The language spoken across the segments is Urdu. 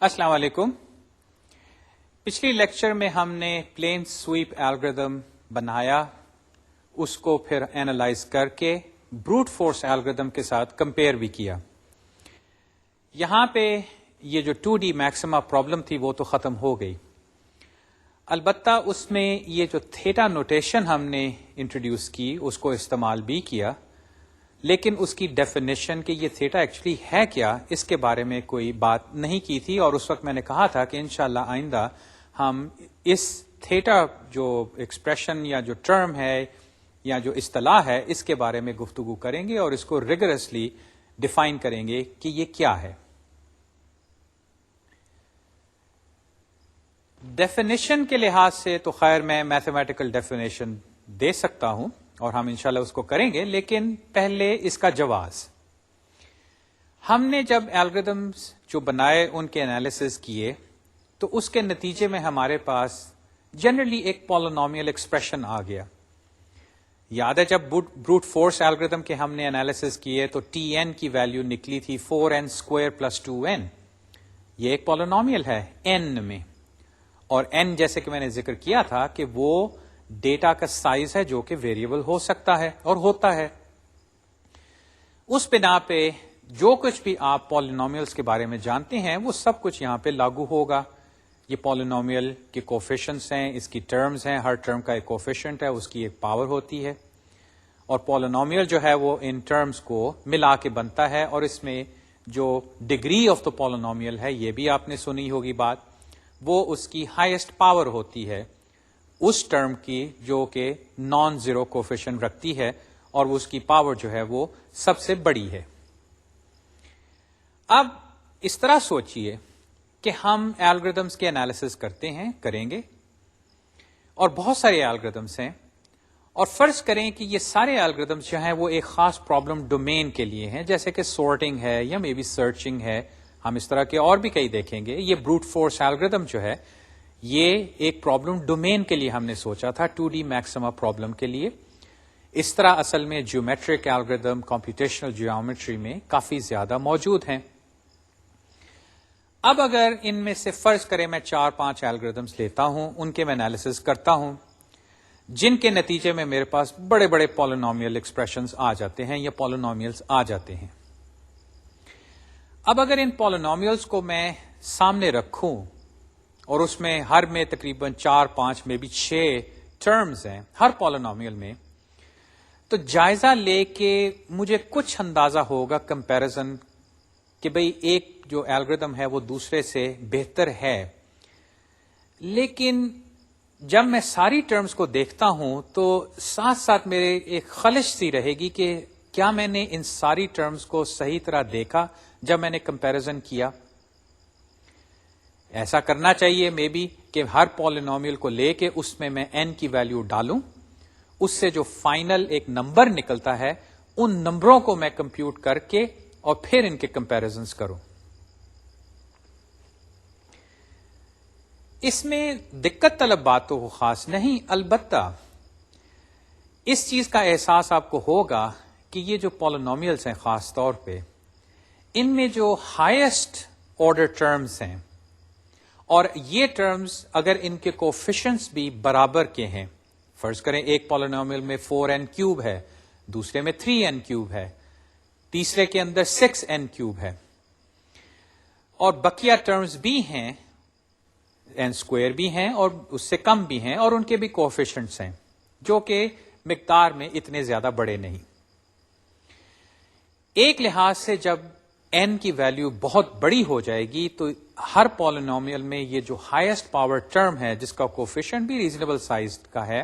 السلام علیکم. پچھلی لیکچر میں ہم نے پلین سویپ الگوریدم بنایا، اس کو پھر اینالائز کر کے بروٹ فورس الگوریدم کے ساتھ کمپیئر بھی کیا. یہاں پہ یہ جو 2D میکسیما پرابلم تھی وہ تو ختم ہو گئی. البتہ اس میں یہ جو تھیٹا نوٹیشن ہم نے انٹروڈیوس کی اس کو استعمال بھی کیا، لیکن اس کی ڈیفینیشن کہ یہ تھیٹا ایکچولی ہے کیا اس کے بارے میں کوئی بات نہیں کی تھی. اور اس وقت میں نے کہا تھا کہ انشاءاللہ آئندہ ہم اس تھیٹا جو ایکسپریشن یا جو ٹرم ہے یا جو اصطلاح ہے اس کے بارے میں گفتگو کریں گے اور اس کو ریگرسلی ڈیفائن کریں گے کہ یہ کیا ہے. ڈیفینیشن کے لحاظ سے تو خیر میں میتھمیٹیکل ڈیفینیشن دے سکتا ہوں اور ہم انشاءاللہ اس کو کریں گے، لیکن پہلے اس کا جواز. ہم نے جب الگوریدمز جو بنائے ان کے انالیسز کیے تو اس کے نتیجے میں ہمارے پاس جنرلی ایک پولینومیل ایکسپریشن آ گیا. یاد ہے جب بروٹ فورس الگوریدم کے ہم نے انالیسز کیے تو ٹی این کی ویلیو نکلی تھی 4n² + 2n. یہ ایک پولینومیل ہے n میں، اور n جیسے کہ میں نے ذکر کیا تھا کہ وہ ڈیٹا کا سائز ہے جو کہ ویریبل ہو سکتا ہے اور ہوتا ہے. اس بنا پہ جو کچھ بھی آپ پولینومیلز کے بارے میں جانتے ہیں وہ سب کچھ یہاں پہ لاگو ہوگا. یہ پولینومیل کے کوفیشنٹس ہیں، اس کی ٹرمز ہیں، ہر ٹرم کا ایک کوفیشنٹ ہے، اس کی ایک پاور ہوتی ہے، اور پولینومیل جو ہے وہ ان ٹرمز کو ملا کے بنتا ہے. اور اس میں جو ڈگری آف دا پولینومیل ہے یہ بھی آپ نے سنی ہوگی بات، وہ اس کی ہائیسٹ پاور ہوتی ہے اس ٹرم کی جو کہ نان زیرو کوفیشنٹ رکھتی ہے، اور اس کی پاور جو ہے وہ سب سے بڑی ہے. اب اس طرح سوچئے کہ ہم الگوریدمز کے انالیسز کریں گے، اور بہت سارے الگوریدمز ہیں، اور فرض کریں کہ یہ سارے الگوریدمز جو ہیں وہ ایک خاص پرابلم ڈومین کے لیے ہیں، جیسے کہ سورٹنگ ہے یا مے بی سرچنگ ہے. ہم اس طرح کے اور بھی کئی دیکھیں گے. یہ بروٹ فورس الگوریدم جو ہے یہ ایک پرابلم ڈومین کے لیے ہم نے سوچا تھا، 2D میکسیما پرابلم کے لیے. اس طرح اصل میں جیومیٹرک الگوریدم کمپیوٹیشنل جیومیٹری میں کافی زیادہ موجود ہیں. اب اگر ان میں سے فرض کریں میں 4-5 الگوریدمز لیتا ہوں، ان کے میں انالیسز کرتا ہوں، جن کے نتیجے میں میرے پاس بڑے بڑے پولینومیل ایکسپریشنز آ جاتے ہیں یا پولینومیلز آ جاتے ہیں. اب اگر ان پولینومیلز کو میں سامنے رکھوں اور اس میں ہر میں تقریباً 4-5 میں بھی 6 ٹرمز ہیں ہر پولینومیل میں، تو جائزہ لے کے مجھے کچھ اندازہ ہوگا کمپیریزن کہ بھئی ایک جو الگوریدم ہے وہ دوسرے سے بہتر ہے. لیکن جب میں ساری ٹرمز کو دیکھتا ہوں تو ساتھ ساتھ میرے ایک خلش سی رہے گی کہ کیا میں نے ان ساری ٹرمز کو صحیح طرح دیکھا جب میں نے کمپیریزن کیا. ایسا کرنا چاہیے مے بی کہ ہر پولینومیل کو لے کے اس میں n کی ویلیو ڈالوں، اس سے جو فائنل ایک نمبر نکلتا ہے ان نمبروں کو میں کمپیوٹ کر کے اور پھر ان کے کمپیریزنز کروں. اس میں دقت طلب بات تو خاص نہیں، البتہ اس چیز کا احساس آپ کو ہوگا کہ یہ جو پولینومیلز ہیں خاص طور پہ ان میں جو ہائیسٹ آرڈر ٹرمز ہیں، اور یہ ٹرمز اگر ان کے کوفیشنٹس بھی برابر کے ہیں، فرض کریں ایک پولینومیل میں 4n³ ہے، دوسرے میں 3n³ ہے، تیسرے کے اندر 6n³ ہے، اور بقیہ ٹرمز بھی ہیں n² بھی ہیں اور اس سے کم بھی ہیں، اور ان کے بھی کوفیشنٹس ہیں جو کہ مقدار میں اتنے زیادہ بڑے نہیں. ایک لحاظ سے جب n کی ویلیو بہت بڑی ہو جائے گی تو ہر پولینومیل میں یہ جو ہائیسٹ پاور ٹرم ہے جس کا کوفیشنٹ بھی ریزنیبل سائز کا ہے،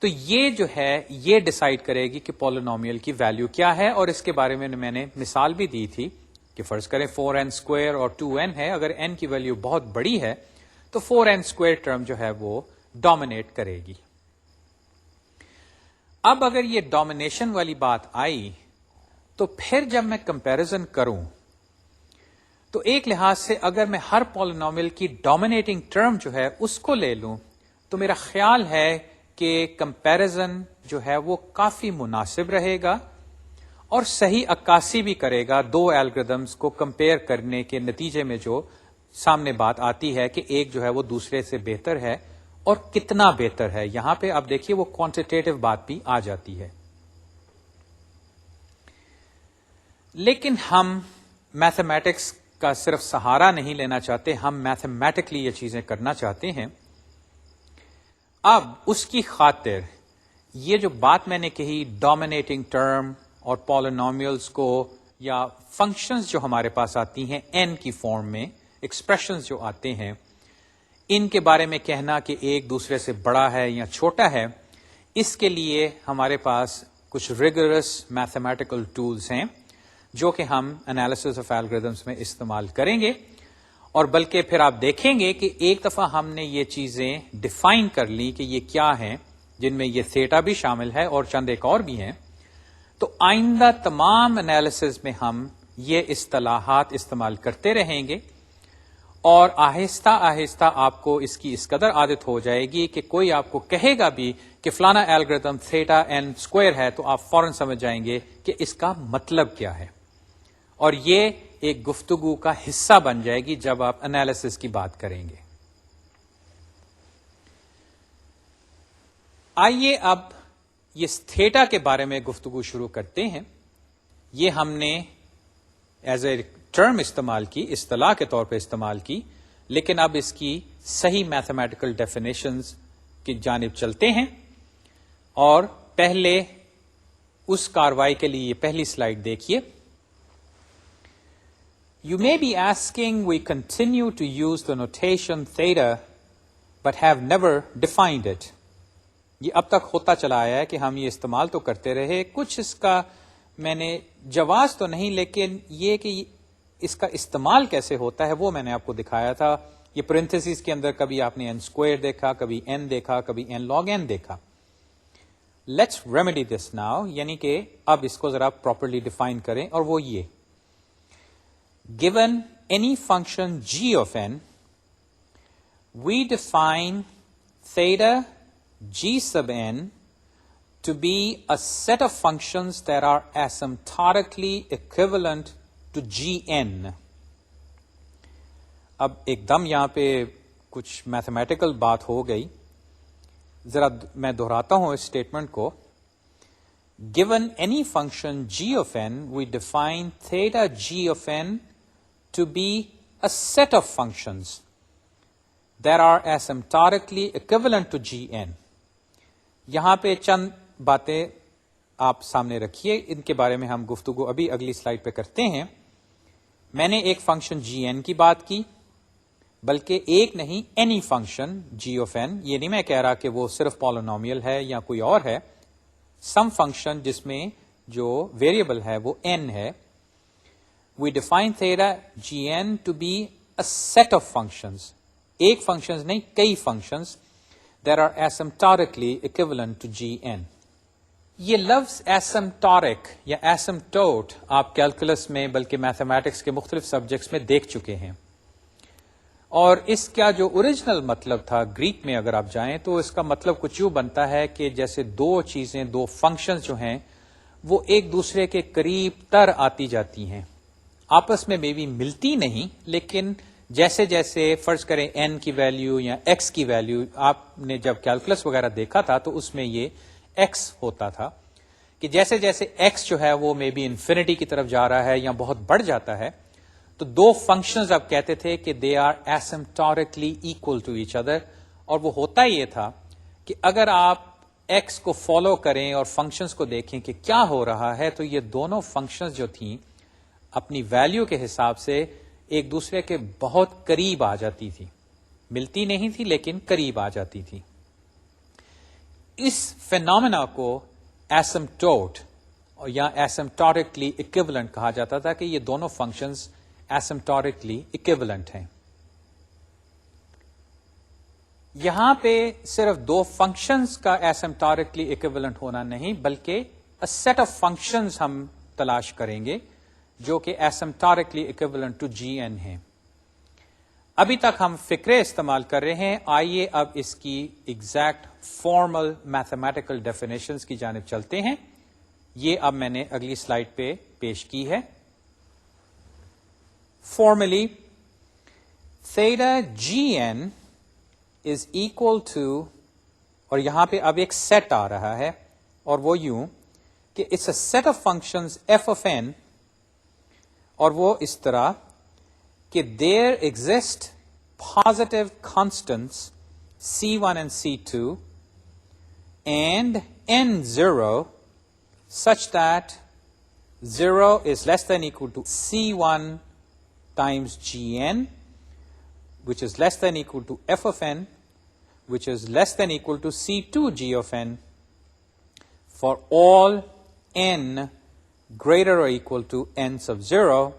تو یہ جو ہے یہ ڈیسائیڈ کرے گی کہ پولینومیل کی ویلیو کیا ہے. اور اس کے بارے میں نے مثال بھی دی تھی کہ فرض کریں 4n² اور 2n ہے، اگر n کی ویلیو بہت بڑی ہے تو 4n² ٹرم جو ہے وہ ڈومینیٹ کرے گی. اب اگر یہ ڈومینیشن والی بات آئی تو پھر جب میں کمپیریزن کروں تو ایک لحاظ سے اگر میں ہر پولینومیل کی ڈومینیٹنگ ٹرم جو ہے اس کو لے لوں تو میرا خیال ہے کہ کمپیریزن جو ہے وہ کافی مناسب رہے گا. اور صحیح عکاسی بھی کرے گا دو الگوریدمز کو کمپیئر کرنے کے نتیجے میں جو سامنے بات آتی ہے کہ ایک جو ہے وہ دوسرے سے بہتر ہے اور کتنا بہتر ہے. یہاں پہ آپ دیکھیے وہ کوانٹیٹیو بات بھی آ جاتی ہے. لیکن ہم میتھمیٹکس کا صرف سہارا نہیں لینا چاہتے, ہم میتھمیٹکلی یہ چیزیں کرنا چاہتے ہیں. اب اس کی خاطر یہ جو بات میں نے کہی ڈومینیٹنگ ٹرم اور پالینومیلز کو یا فنکشنز جو ہمارے پاس آتی ہیں n کی فارم میں, ایکسپریشنز جو آتے ہیں, ان کے بارے میں کہنا کہ ایک دوسرے سے بڑا ہے یا چھوٹا ہے, اس کے لیے ہمارے پاس کچھ ریگرس میتھمیٹیکل ٹولز ہیں جو کہ ہم انالیسس آف الگوریدمس میں استعمال کریں گے. اور بلکہ پھر آپ دیکھیں گے کہ ایک دفعہ ہم نے یہ چیزیں ڈیفائن کر لی کہ یہ کیا ہیں, جن میں یہ تھیٹا بھی شامل ہے اور چند ایک اور بھی ہیں, تو آئندہ تمام انالیسز میں ہم یہ اصطلاحات استعمال کرتے رہیں گے اور آہستہ آہستہ آپ کو اس کی اس قدر عادت ہو جائے گی کہ کوئی آپ کو کہے گا بھی کہ فلانا الگوریدم تھیٹا n اسکوائر ہے تو آپ فوراً سمجھ جائیں گے کہ اس کا مطلب کیا ہے, اور یہ ایک گفتگو کا حصہ بن جائے گی جب آپ انالیسس کی بات کریں گے. آئیے اب اس تھیٹا کے بارے میں گفتگو شروع کرتے ہیں. یہ ہم نے ایز اے ٹرم استعمال کی, اصطلاح کے طور پہ استعمال کی, لیکن اب اس کی صحیح میتھمیٹیکل ڈیفینیشنز کی جانب چلتے ہیں. اور پہلے اس کاروائی کے لیے پہلی سلائیڈ دیکھیے. You may be asking, we continue to use the notation theta but have never defined it. یہ اب تک ہوتا چلا آیا ہے کہ ہم یہ استعمال تو کرتے رہے, کچھ اس کا میں نے جواز تو نہیں, لیکن یہ کہ اس کا استعمال کیسے ہوتا ہے وہ میں نے آپ کو دکھایا تھا. یہ پرنتھیسز کے اندر کبھی آپ نے n اسکوائر دیکھا, کبھی n دیکھا, کبھی n log n دیکھا. Let's remedy this now, یعنی کہ اب اس کو ذرا پراپرلی ڈیفائن کریں, اور وہ یہ given any function g of n, we define theta g sub n to be a set of functions that are asymptotically equivalent to gn. اب ایک دم یہاں پہ کچھ میتھمیٹیکل بات ہو گئی, ذرا میں دہراتا ہوں اس اسٹیٹمنٹ کو. Given any function g of n, we define theta g of n to be a set of functions that are asymptotically equivalent to gn. یہاں پہ چند باتیں آپ سامنے رکھیے, ان کے بارے میں ہم گفتگو ابھی اگلی سلائیڈ پہ کرتے ہیں. میں نے ایک فنکشن gn کی بات کی, بلکہ ایک نہیں, any function g of n. یہ نہیں میں کہہ رہا کہ وہ صرف پالینومیل ہے یا کوئی اور ہے. سم فنکشن جس میں جو ویریبل ہے وہ n ہے. We define theta gn to be a set of functions. ایک فنکشنز نہیں, کئی functions that are asymptotically equivalent to gn. یہ لفظ asymptotic یا asymptote آپ کیلکولس میں بلکہ میتھمیٹکس کے مختلف سبجیکٹس میں دیکھ چکے ہیں, اور اس کا جو اوریجنل مطلب تھا گریک میں اگر آپ جائیں تو اس کا مطلب کچھ یوں بنتا ہے کہ جیسے دو چیزیں, دو فنکشنز جو ہیں وہ ایک دوسرے کے قریب تر آتی جاتی ہیں, آپس میں بھی ملتی نہیں, لیکن جیسے جیسے فرض کریں n کی ویلیو یا x کی ویلیو, آپ نے جب کیلکولس وغیرہ دیکھا تھا تو اس میں یہ x ہوتا تھا کہ جیسے جیسے x جو ہے وہ مے بی انفینٹی کی طرف جا رہا ہے یا بہت بڑھ جاتا ہے, تو دو فنکشنز آپ کہتے تھے کہ they are asymptotically equal to each other. اور وہ ہوتا یہ تھا کہ اگر آپ x کو فالو کریں اور فنکشنز کو دیکھیں کہ کیا ہو رہا ہے, تو یہ دونوں فنکشنز جو تھیں اپنی ویلیو کے حساب سے ایک دوسرے کے بہت قریب آ جاتی تھی, ملتی نہیں تھی لیکن قریب آ جاتی تھی. اس فینومینا کو ایسمپٹوٹ یا ایسمپٹورکلی ایکویولنٹ کہا جاتا تھا کہ یہ دونوں فنکشنز ایسمپٹورکلی ایکویولنٹ ہیں. یہاں پہ صرف دو فنکشنز کا ایسمپٹورکلی ایکویولنٹ ہونا نہیں, بلکہ a set of functions ہم تلاش کریں گے جو کہ ایسمپٹورکلی ایکویولنٹ ٹو جی این ہیں. ابھی تک ہم فکرے استعمال کر رہے ہیں, آئیے اب اس کی ایگزیکٹ فارمل میتھمیٹیکل ڈیفینیشنز کی جانب چلتے ہیں. یہ اب میں نے اگلی سلائڈ پہ پیش کی ہے. Formally theta g n is equal to, اور یہاں پہ اب ایک سیٹ آ رہا ہے اور وہ یوں کہ it's a set of functions F of N, اور وہ اس طرح کہ there exist positive constants C1 and C2 and n0 such that 0 is less than equal to C1 times Gn, which is less than equal to f of n, which is less than equal to C2 G of n for all n greater or equal to n sub 0.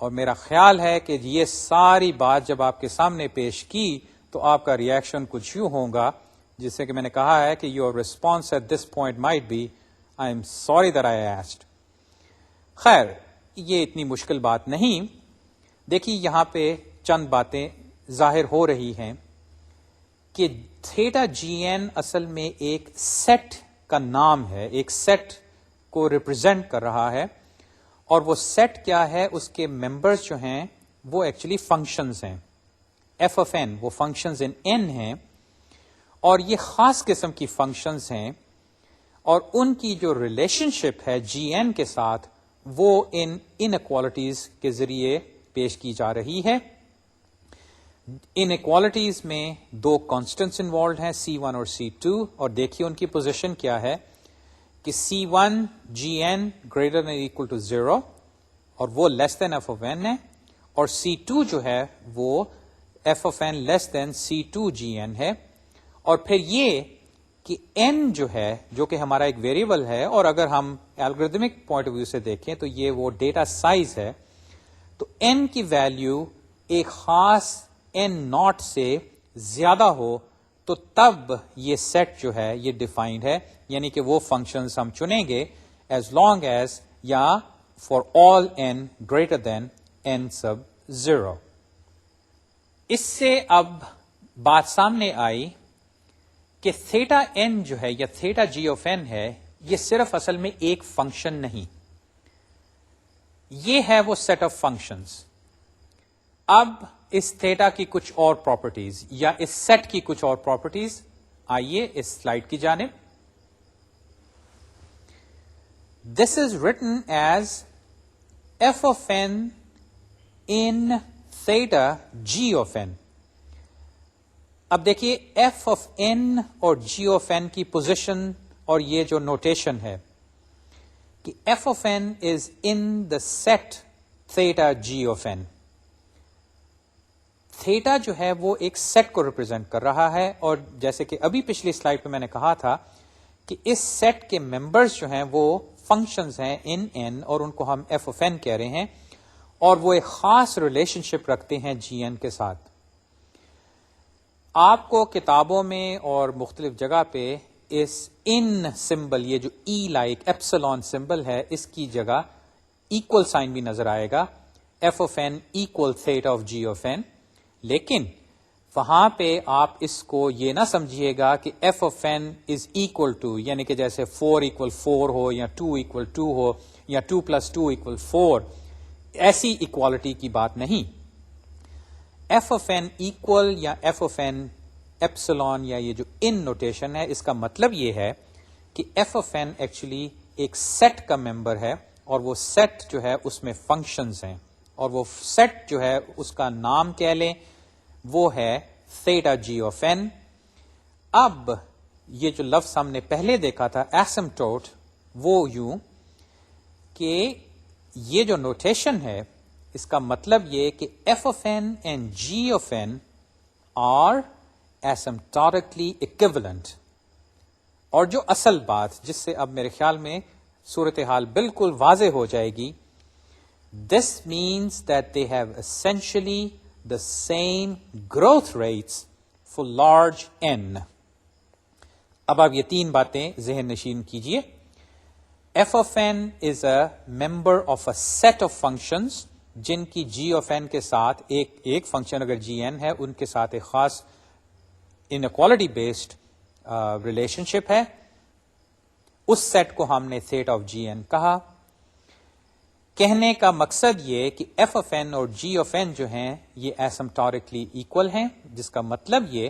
اور میرا خیال ہے کہ یہ ساری بات جب آپ کے سامنے پیش کی تو آپ کا ریئیکشن کچھ یوں ہوگا جس سے کہ میں نے کہا ہے کہ your response at this point might be I am sorry that I asked. خیر یہ اتنی مشکل بات نہیں. دیکھیے یہاں پہ چند باتیں ظاہر ہو رہی ہیں کہ تھیٹا جی این اصل میں ایک سیٹ کا نام ہے، ایک سیٹ کو ریپرزینٹ کر رہا ہے، اور وہ سیٹ کیا ہے، اس کے ممبرز جو ہیں وہ ایکچولی فنکشنز ہیں. ایف آف این وہ فنکشنز ان این ہیں، اور یہ خاص قسم کی فنکشنز ہیں، اور ان کی جو ریلیشن شپ ہے جی این کے ساتھ وہ ان انیکوالٹیز کے ذریعے پیش کی جا رہی ہے. انیکوالٹیز میں دو کانسٹنٹس انوالوڈ ہیں C1 اور C2، اور دیکھیے ان کی پوزیشن کیا ہے کہ C1 Gn greater than or equal to 0 اور وہ less than f of n ہے، اور C2 جو ہے وہ f of n less than C2 Gn ہے. اور پھر یہ کہ n جو ہے جو کہ ہمارا ایک ویریبل ہے، اور اگر ہم الگوریدمک پوائنٹ آف ویو سے دیکھیں تو یہ وہ ڈیٹا سائز ہے، تو n کی ویلیو ایک خاص n ناٹ سے زیادہ ہو تو تب یہ سیٹ جو ہے یہ ڈیفائنڈ ہے، یعنی کہ وہ فنکشنز ہم چنیں گے ایز لانگ ایز یا for all n greater than n سب 0. اس سے اب بات سامنے آئی کہ تھیٹا n جو ہے یا تھیٹا جی آف n ہے، یہ صرف اصل میں ایک فنکشن نہیں، یہ ہے وہ سیٹ آف فنکشنز. اب اس تھیٹا کی کچھ اور پراپرٹیز یا اس سیٹ کی کچھ اور پراپرٹیز، آئیے اس سلائیڈ کی جانب. This is written as F of N in theta G of N. اب دیکھیے ایف آف این اور جی آف این کی پوزیشن اور یہ جو نوٹیشن ہے کہ F of N is in the set theta G of N. Theta جو ہے وہ ایک سیٹ کو ریپرزینٹ کر رہا ہے، اور جیسے کہ ابھی پچھلی سلائیڈ پہ میں نے کہا تھا کہ اس سیٹ کے ممبرز جو ہیں وہ فنکشنز ہیں ان این، اور ان کو ہم ایف آف این کہہ رہے ہیں، اور وہ ایک خاص ریلیشن شپ رکھتے ہیں جی این کے ساتھ. آپ کو کتابوں میں اور مختلف جگہ پہ اس ان سمبل، یہ جو ای لائک ایپسلون سمبل ہے، اس کی جگہ ایکول سائن بھی نظر آئے گا، F of N equal theta of G of N. لیکن وہاں پہ آپ اس کو یہ نہ سمجھیے گا کہ F of N is equal to, یعنی کہ جیسے 4 equal 4 ہو یا 2 equal 2 ہو یا 2 plus 2 equal 4، ایسی اکوالٹی کی بات نہیں. ایف آف این ایکول یا ایف آف این ایپسلون یا یہ جو ان نوٹیشن ہے، اس کا مطلب یہ ہے کہ ایف آف این ایکچولی ایک سیٹ کا ممبر ہے، اور وہ سیٹ جو ہے اس میں فنکشنز ہیں، اور وہ سیٹ جو ہے اس کا نام کہہ لیں وہ ہے تھیٹا جی آف این. اب یہ جو لفظ ہم نے پہلے دیکھا تھا ایسمٹوٹ، وہ یوں کہ یہ جو نوٹیشن ہے اس کا مطلب یہ کہ F of N and G of N are asymptotically equivalent. اور جو اصل بات جس سے اب میرے خیال میں صورتحال بالکل واضح ہو جائے گی، this means that they have essentially the same growth rates for large n. اب آپ یہ تین باتیں ذہن نشین کیجئے. f of n is a member of a set of functions جن کی g of n کے ساتھ ایک فنکشن اگر gn ہے ان کے ساتھ ایک خاص inequality based relationship ہے. اس سیٹ کو ہم نے سیٹ آف جی این کہا. کہنے کا مقصد یہ کہ ایف آف این اور جی آف این جو ہیں یہ ایسمپٹورکلی ایکول ہیں، جس کا مطلب یہ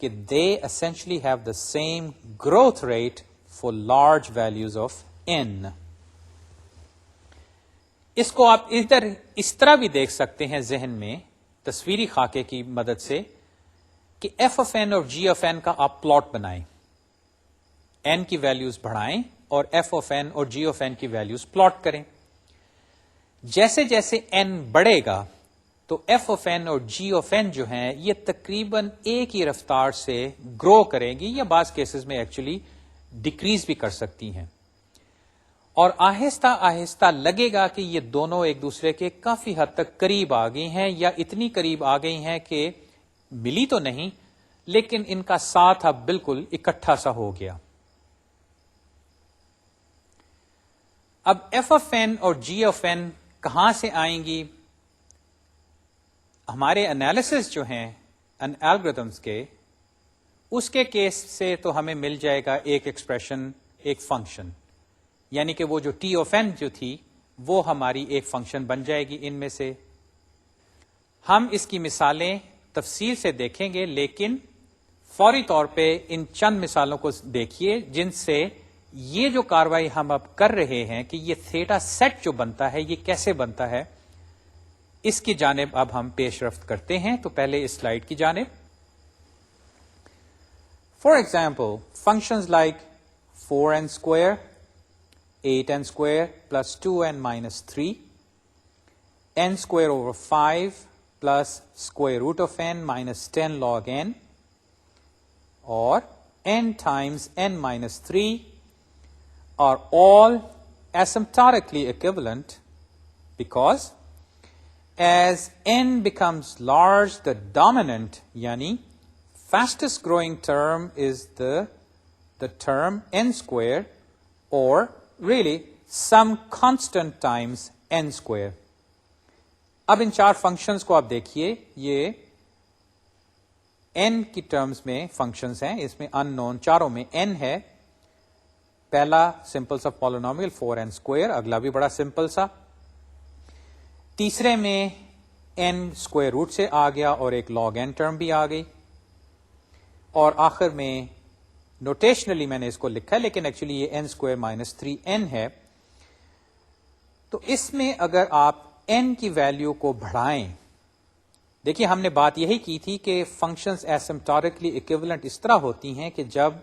کہ they essentially have the same growth rate for large values of N. اس کو آپ ادھر اس طرح بھی دیکھ سکتے ہیں ذہن میں تصویری خاکے کی مدد سے کہ ایف آف این اور جی آف این کا آپ پلاٹ بنائیں، این کی ویلیوز بڑھائیں اور ایف آف این اور جی آف این کی ویلیوز پلاٹ کریں. جیسے جیسے این بڑھے گا تو ایف آف این اور جی آف این جو ہیں یہ تقریباً ایک ہی رفتار سے گرو کریں گی، یا بعض کیسز میں ایکچولی ڈیکریز بھی کر سکتی ہیں، اور آہستہ آہستہ لگے گا کہ یہ دونوں ایک دوسرے کے کافی حد تک قریب آ گئی ہیں، یا اتنی قریب آ گئی ہیں کہ ملی تو نہیں لیکن ان کا ساتھ اب بالکل اکٹھا سا ہو گیا. اب ایف آف این اور جی آف این کہاں سے آئیں گی؟ ہمارے انالیسس جو ہیں الگورتھمز کے، اس کے کیس سے تو ہمیں مل جائے گا ایک ایکسپریشن، ایک فنکشن، یعنی کہ وہ جو ٹی آف این جو تھی وہ ہماری ایک فنکشن بن جائے گی. ان میں سے ہم اس کی مثالیں تفصیل سے دیکھیں گے، لیکن فوری طور پہ ان چند مثالوں کو دیکھیے جن سے یہ جو کاروائی ہم اب کر رہے ہیں کہ یہ تھیٹا سیٹ جو بنتا ہے یہ کیسے بنتا ہے، اس کی جانب اب ہم پیش رفت کرتے ہیں. تو پہلے اس سلائیڈ کی جانب. For example functions like 4n square 8n square plus 2n minus 3, n square over 5 plus square root of n minus 10 log n, or n times n minus 3 are all asymptotically equivalent because as n becomes large, the dominant, yani fastest growing term is the term n square, or really some constant times n square. اب ان چار فنکشنز کو آپ دیکھیے، یہ n کی ٹرمز میں فنکشنز ہیں، اس میں ان نون چاروں میں n ہے. پہلا سمپل سا پالینومیل 4n اسکوائر، اگلا بھی بڑا سمپل سا، تیسرے میں n اسکوائر روٹ سے آ گیا اور ایک log n ٹرم بھی آ گئی، اور آخر میں نوٹیشنلی میں نے اس کو لکھا ہے لیکن ایکچولی یہ n اسکوائر مائنس 3n ہے. تو اس میں اگر آپ n کی ویلیو کو بڑھائیں، دیکھیے ہم نے بات یہی کی تھی کہ فنکشنز ایسمپٹورکلی ایکویولنٹ اس طرح ہوتی ہیں کہ جب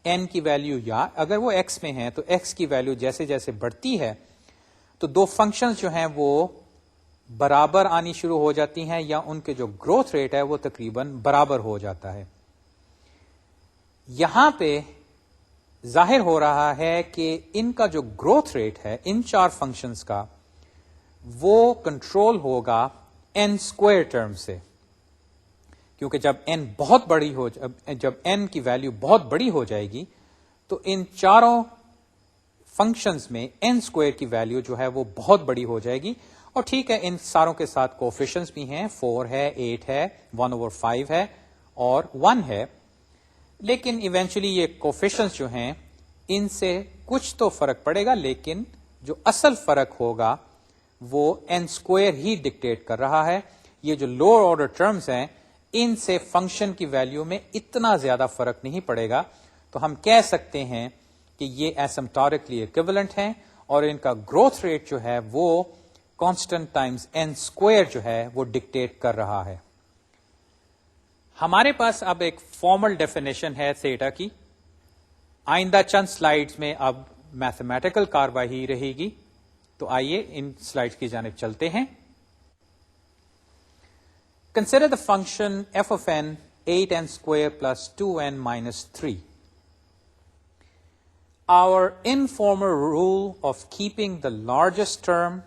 n کی ویلیو یا اگر وہ x میں ہیں تو x کی ویلیو جیسے جیسے بڑھتی ہے تو دو فنکشنز جو ہیں وہ برابر آنی شروع ہو جاتی ہیں، یا ان کے جو گروتھ ریٹ ہے وہ تقریباً برابر ہو جاتا ہے. یہاں پہ ظاہر ہو رہا ہے کہ ان کا جو گروتھ ریٹ ہے ان چار فنکشنز کا وہ کنٹرول ہوگا n اسکوائر ٹرم سے، کیونکہ جب n بہت بڑی ہو جب n کی ویلیو بہت بڑی ہو جائے گی تو ان چاروں فنکشنز میں n اسکوائر کی ویلیو جو ہے وہ بہت بڑی ہو جائے گی. اور ٹھیک ہے ان ساروں کے ساتھ کوفیشنٹس بھی ہیں، 4 ہے، 8 ہے، 1/5 ہے اور 1 ہے، لیکن ایونچولی یہ کوفیشنٹس جو ہیں ان سے کچھ تو فرق پڑے گا، لیکن جو اصل فرق ہوگا وہ n اسکوائر ہی ڈکٹیٹ کر رہا ہے. یہ جو لوور آرڈر ٹرمز ہیں ان سے فنکشن کی ویلیو میں اتنا زیادہ فرق نہیں پڑے گا، تو ہم کہہ سکتے ہیں کہ یہ ایسمپٹورکلی ایکویولنٹ ہیں اور ان کا گروتھ ریٹ جو ہے وہ کانسٹنٹ ٹائمز n اسکوائر جو ہے وہ ڈکٹیٹ کر رہا ہے. ہمارے پاس اب ایک فارمل ڈیفینیشن ہے تھیٹا کی. آئندہ چند سلائیڈز میں اب میتھمیٹیکل کاروائی رہے گی، تو آئیے ان سلائیڈز کی جانب چلتے ہیں. Consider the function f of n 8n square plus 2n minus 3. Our informal rule of keeping the largest term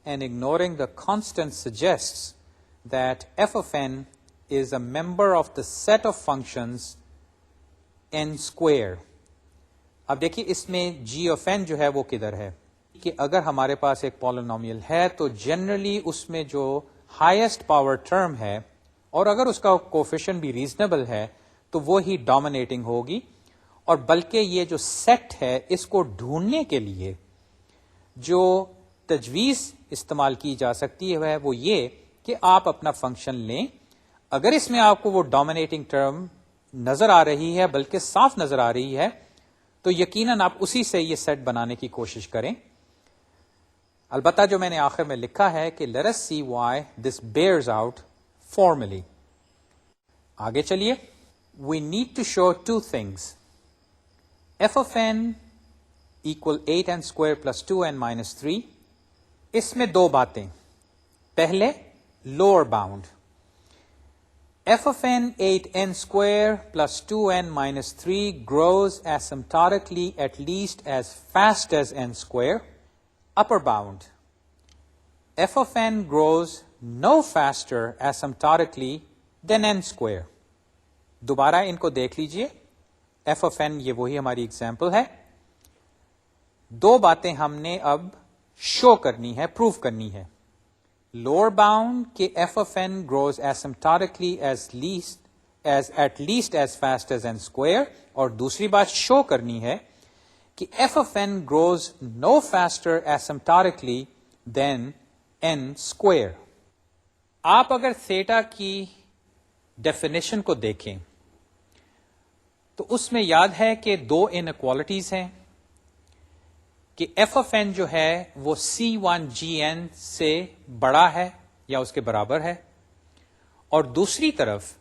and ignoring the constant suggests that f of n is a member of the set of functions n square. اب دیکھیے اس میں g of n جو ہے وہ کدھر ہے کہ اگر ہمارے پاس ایک پالینومیل ہے تو جنرلی اس میں جو ہائیسٹ پاور ٹرم ہے اور اگر اس کا کوفیشن بھی ریزنیبل ہے تو وہ ہی ڈومینیٹنگ ہوگی، اور بلکہ یہ جو سیٹ ہے اس کو ڈھونڈنے کے لیے جو تجویز استعمال کی جا سکتی ہے وہ یہ کہ آپ اپنا فنکشن لیں، اگر اس میں آپ کو وہ ڈومینیٹنگ ٹرم نظر آ رہی ہے بلکہ صاف نظر آ رہی ہے تو یقیناً آپ اسی سے یہ سیٹ بنانے کی کوشش کریں. البتہ جو میں نے آخر میں لکھا ہے کہ let us see why this bears out formally. آگے چلیے. We need to show two things. f of n equal 8n square plus 2n minus 3. اس میں دو باتیں. پہلے lower bound. f of n 8n square plus 2n minus 3 grows asymptotically at least as fast as n square. Upper bound. f of n grows no faster asymptotically than n square. دوبارہ ان کو دیکھ لیجئے. f of n یہ وہی ہماری ایگزامپل ہے. دو باتیں ہم نے اب شو کرنی ہے، پروف کرنی ہے. lower bound کہ f of n grows asymptotically at least as fast as n square، اور دوسری بات شو کرنی ہے کہ f of n grows no faster asymptotically than n square. آپ اگر theta کی ڈیفینیشن کو دیکھیں تو اس میں یاد ہے کہ دو انیکوالٹیز ہیں کہ f of n جو ہے وہ C1gn سے بڑا ہے یا اس کے برابر ہے، اور دوسری طرف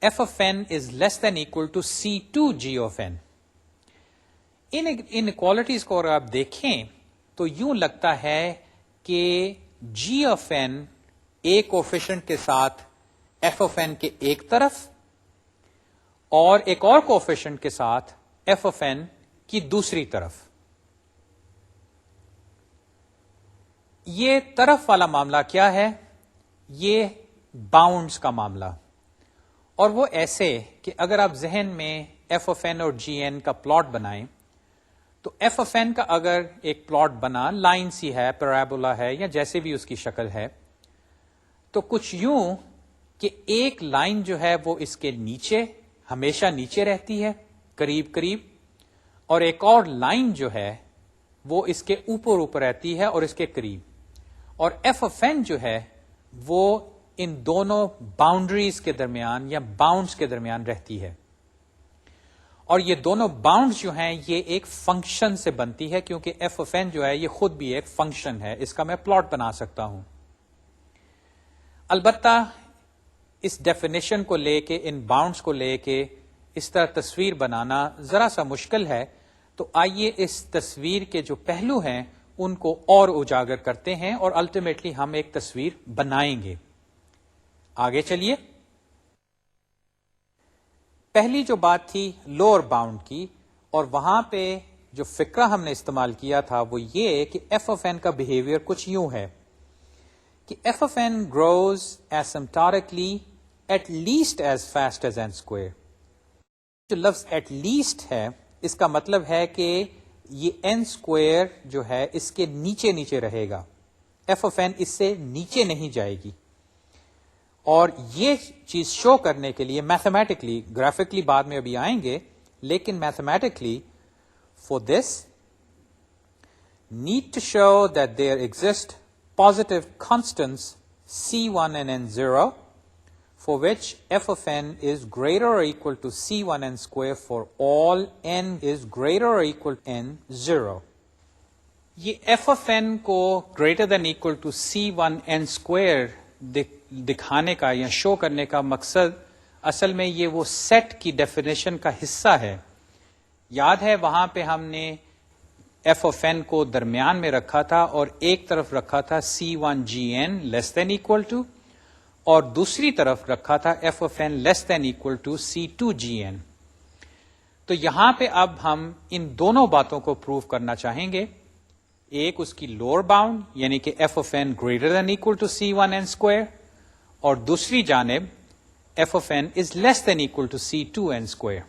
f of n is less than equal to C2g of n. ان انیکوالٹیز کو اگر آپ دیکھیں تو یوں لگتا ہے کہ g of n ایک کوفیشنٹ کے ساتھ f of n کے ایک طرف اور ایک اور کوفیشنٹ کے ساتھ f of n کی دوسری طرف. یہ طرف والا معاملہ کیا ہے؟ یہ باؤنڈز کا معاملہ، اور وہ ایسے کہ اگر آپ ذہن میں f of n اور gn کا پلاٹ بنائیں تو f of n کا اگر ایک پلاٹ بنا، لائن سی ہے، پیرابولا ہے، یا جیسے بھی اس کی شکل ہے، تو کچھ یوں کہ ایک لائن جو ہے وہ اس کے نیچے ہمیشہ نیچے رہتی ہے قریب قریب، اور ایک اور لائن جو ہے وہ اس کے اوپر رہتی ہے اور اس کے قریب، اور f of n جو ہے وہ ان دونوں باؤنڈریز کے درمیان یا باؤنڈز کے درمیان رہتی ہے. اور یہ دونوں باؤنڈز جو ہیں یہ ایک فنکشن سے بنتی ہے، کیونکہ f of n جو ہے یہ خود بھی ایک فنکشن ہے. اس کا میں پلاٹ بنا سکتا ہوں. البتہ اس ڈیفینیشن کو لے کے، ان باؤنڈز کو لے کے اس طرح تصویر بنانا ذرا سا مشکل ہے، تو آئیے اس تصویر کے جو پہلو ہیں ان کو اور اجاگر کرتے ہیں اور الٹیمیٹلی ہم ایک تصویر بنائیں گے. آگے چلیے. پہلی جو بات تھی لوور باؤنڈ کی، اور وہاں پہ جو فکرہ ہم نے استعمال کیا تھا وہ یہ کہ f of n کا بہیویئر کچھ یوں ہے کہ f of n grows asymptotically at least as fast as n square. جو لفظ at least ہے اس کا مطلب ہے کہ یہ n square جو ہے اس کے نیچے نیچے رہے گا. f of n اس سے نیچے نہیں جائے گی. اور یہ چیز شو کرنے کے لیے میتھمیٹکلی، گرافکلی بعد میں ابھی آئیں گے، لیکن mathematically for this need to show that there exist positive constants C1 and N0 for which f of n is greater or equal to C1n square for all n is greater or equal to N0. یہ f of n کو greater than equal to C1n square دکھانے کا یا شو کرنے کا مقصد اصل میں یہ وہ سیٹ کی ڈیفینیشن کا حصہ ہے. یاد ہے وہاں پہ ہم نے f of n کو درمیان میں رکھا تھا اور ایک طرف رکھا تھا C1gn less than equal to اور دوسری طرف رکھا تھا f of n less than equal to C2gn. تو یہاں پہ اب ہم ان دونوں باتوں کو پروو کرنا چاہیں گے. ایک اس کی لوور باؤنڈ یعنی کہ f of n greater than equal to C1n square اور دوسری جانب f of n is less than equal to C2n square.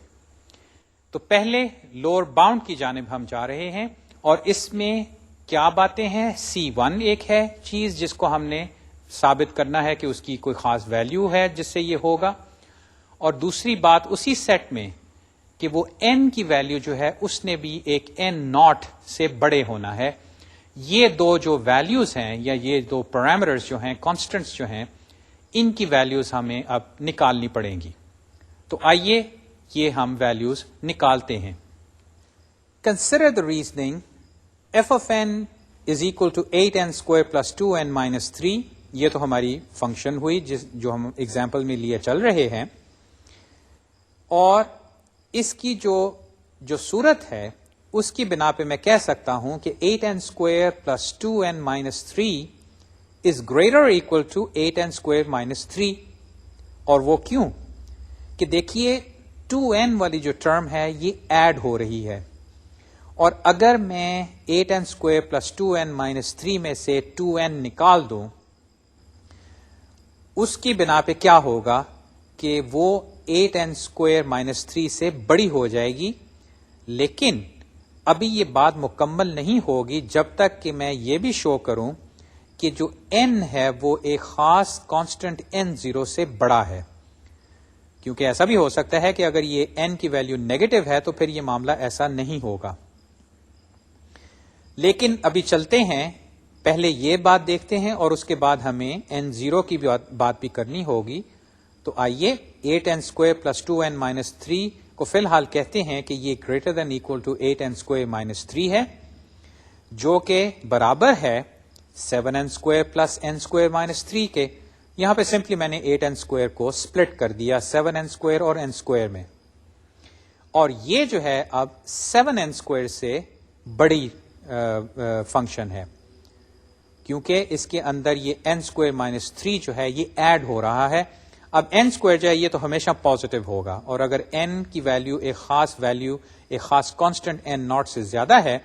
تو پہلے لوور باؤنڈ کی جانب ہم جا رہے ہیں اور اس میں کیا باتیں ہیں؟ C1 ایک ہے چیز جس کو ہم نے ثابت کرنا ہے کہ اس کی کوئی خاص ویلیو ہے جس سے یہ ہوگا، اور دوسری بات اسی سیٹ میں کہ وہ n کی ویلیو جو ہے اس نے بھی ایک n ناٹ سے بڑے ہونا ہے. یہ دو جو ویلیوز ہیں یا یہ دو پیرامیٹرز جو ہیں کانسٹنٹس جو ہیں ان کی ویلیوز ہمیں اب نکالنی پڑیں گی. تو آئیے یہ ہم ویلیوز نکالتے ہیں. Consider the reasoning f of n is equal to 8n square plus 2n minus 3. یہ تو ہماری فنکشن ہوئی جو ہم ایگزامپل میں لیے چل رہے ہیں, اور اس کی جو صورت ہے اس کی بنا پہ میں کہہ سکتا ہوں کہ 8n square plus 2n minus 3 is greater or equal to 8n square minus 3. اور وہ کیوں کہ دیکھیے 2n والی جو ٹرم ہے یہ ایڈ ہو رہی ہے, اور اگر میں 8n square plus 2n minus 3 میں سے 2n نکال دوں اس کی بنا پہ کیا ہوگا کہ وہ 8n square minus 3 سے بڑی ہو جائے گی. لیکن ابھی یہ بات مکمل نہیں ہوگی جب تک کہ میں یہ بھی شو کروں کہ جو n ہے وہ ایک خاص کانسٹنٹ n0 سے بڑا ہے, کیونکہ ایسا بھی ہو سکتا ہے کہ اگر یہ n کی ویلیو نیگیٹو ہے تو پھر یہ معاملہ ایسا نہیں ہوگا. لیکن ابھی چلتے ہیں, پہلے یہ بات دیکھتے ہیں اور اس کے بعد ہمیں n0 کی بات بھی کرنی ہوگی. تو آئیے 8n square plus 2n minus 3 کو فی الحال کہتے ہیں کہ یہ greater than equal to 8n square minus 3 ہے, جو کہ برابر ہے 7n square plus n square minus 3 کے. یہاں پہ سمپلی میں نے 8n square کو سپلٹ کر دیا 7n square اور n square میں, اور یہ جو ہے اب 7n square سے بڑی فنکشن ہے کیونکہ اس کے اندر یہ n square minus 3 جو ہے یہ ایڈ ہو رہا ہے. اب n square جو ہے یہ تو ہمیشہ پازیٹیو ہوگا, اور اگر n کی ویلیو ایک خاص کانسٹنٹ n ناٹ سے زیادہ ہے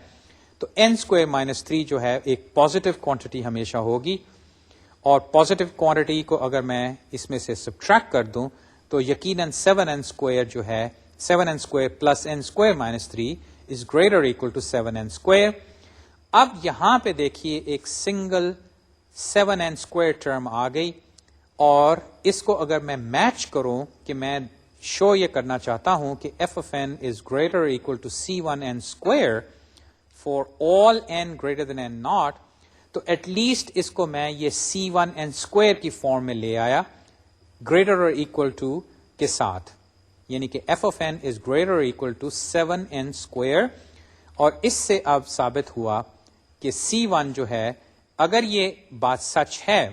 تو n square minus 3 جو ہے ایک پازیٹیو کوانٹٹی ہمیشہ ہوگی, اور پازیٹیو کوانٹٹی کو اگر میں اس میں سے سبٹریکٹ کر دوں تو یقیناً 7n square جو ہے 7n square plus n square minus 3 is greater or equal to 7n square. اب یہاں پہ دیکھیے ایک سنگل 7n square ٹرم آ گئی, اور اس کو اگر میں میچ کروں کہ میں شو یہ کرنا چاہتا ہوں کہ f of n is greater or equal to c1n square for all n greater than n naught, تو ایٹ لیسٹ اس کو میں یہ c1n square کی فارم میں لے آیا greater or equal to کے ساتھ, یعنی کہ f of n is greater or equal to 7n square. اور اس سے اب ثابت ہوا کہ c1 جو ہے اگر یہ بات سچ ہے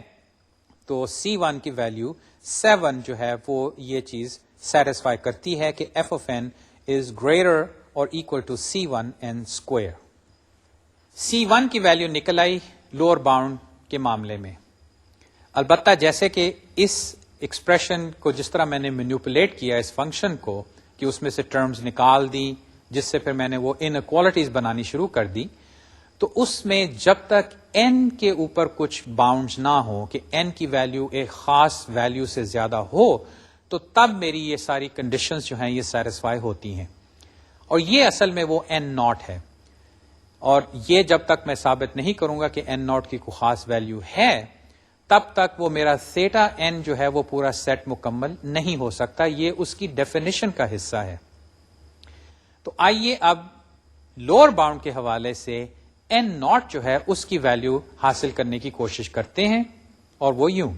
تو c1 کی ویلیو 7 جو ہے وہ یہ چیز سیٹسفائی کرتی ہے کہ f of n is greater or equal to c1n square. c1 کی ویلیو نکل آئی لوور باؤنڈ کے معاملے میں. البتہ جیسے کہ اس ایکسپریشن کو جس طرح میں نے مینیپولیٹ کیا اس فنکشن کو کہ اس میں سے ٹرمز نکال دی جس سے پھر میں نے وہ انکوالٹیز بنانی شروع کر دی, تو اس میں جب تک n کے اوپر کچھ باؤنڈز نہ ہو کہ n کی ویلیو ایک خاص ویلیو سے زیادہ ہو تو تب میری یہ ساری کنڈیشنز جو ہیں یہ سیٹسفائی ہوتی ہیں, اور یہ اصل میں وہ n ناٹ ہے. اور یہ جب تک میں ثابت نہیں کروں گا کہ n ناٹ کی کوئی خاص ویلیو ہے تب تک وہ میرا θ n جو ہے وہ پورا سیٹ مکمل نہیں ہو سکتا, یہ اس کی ڈیفینیشن کا حصہ ہے. تو آئیے اب لوور باؤنڈ کے حوالے سے n ناٹ جو ہے اس کی ویلیو حاصل کرنے کی کوشش کرتے ہیں, اور وہ یوں.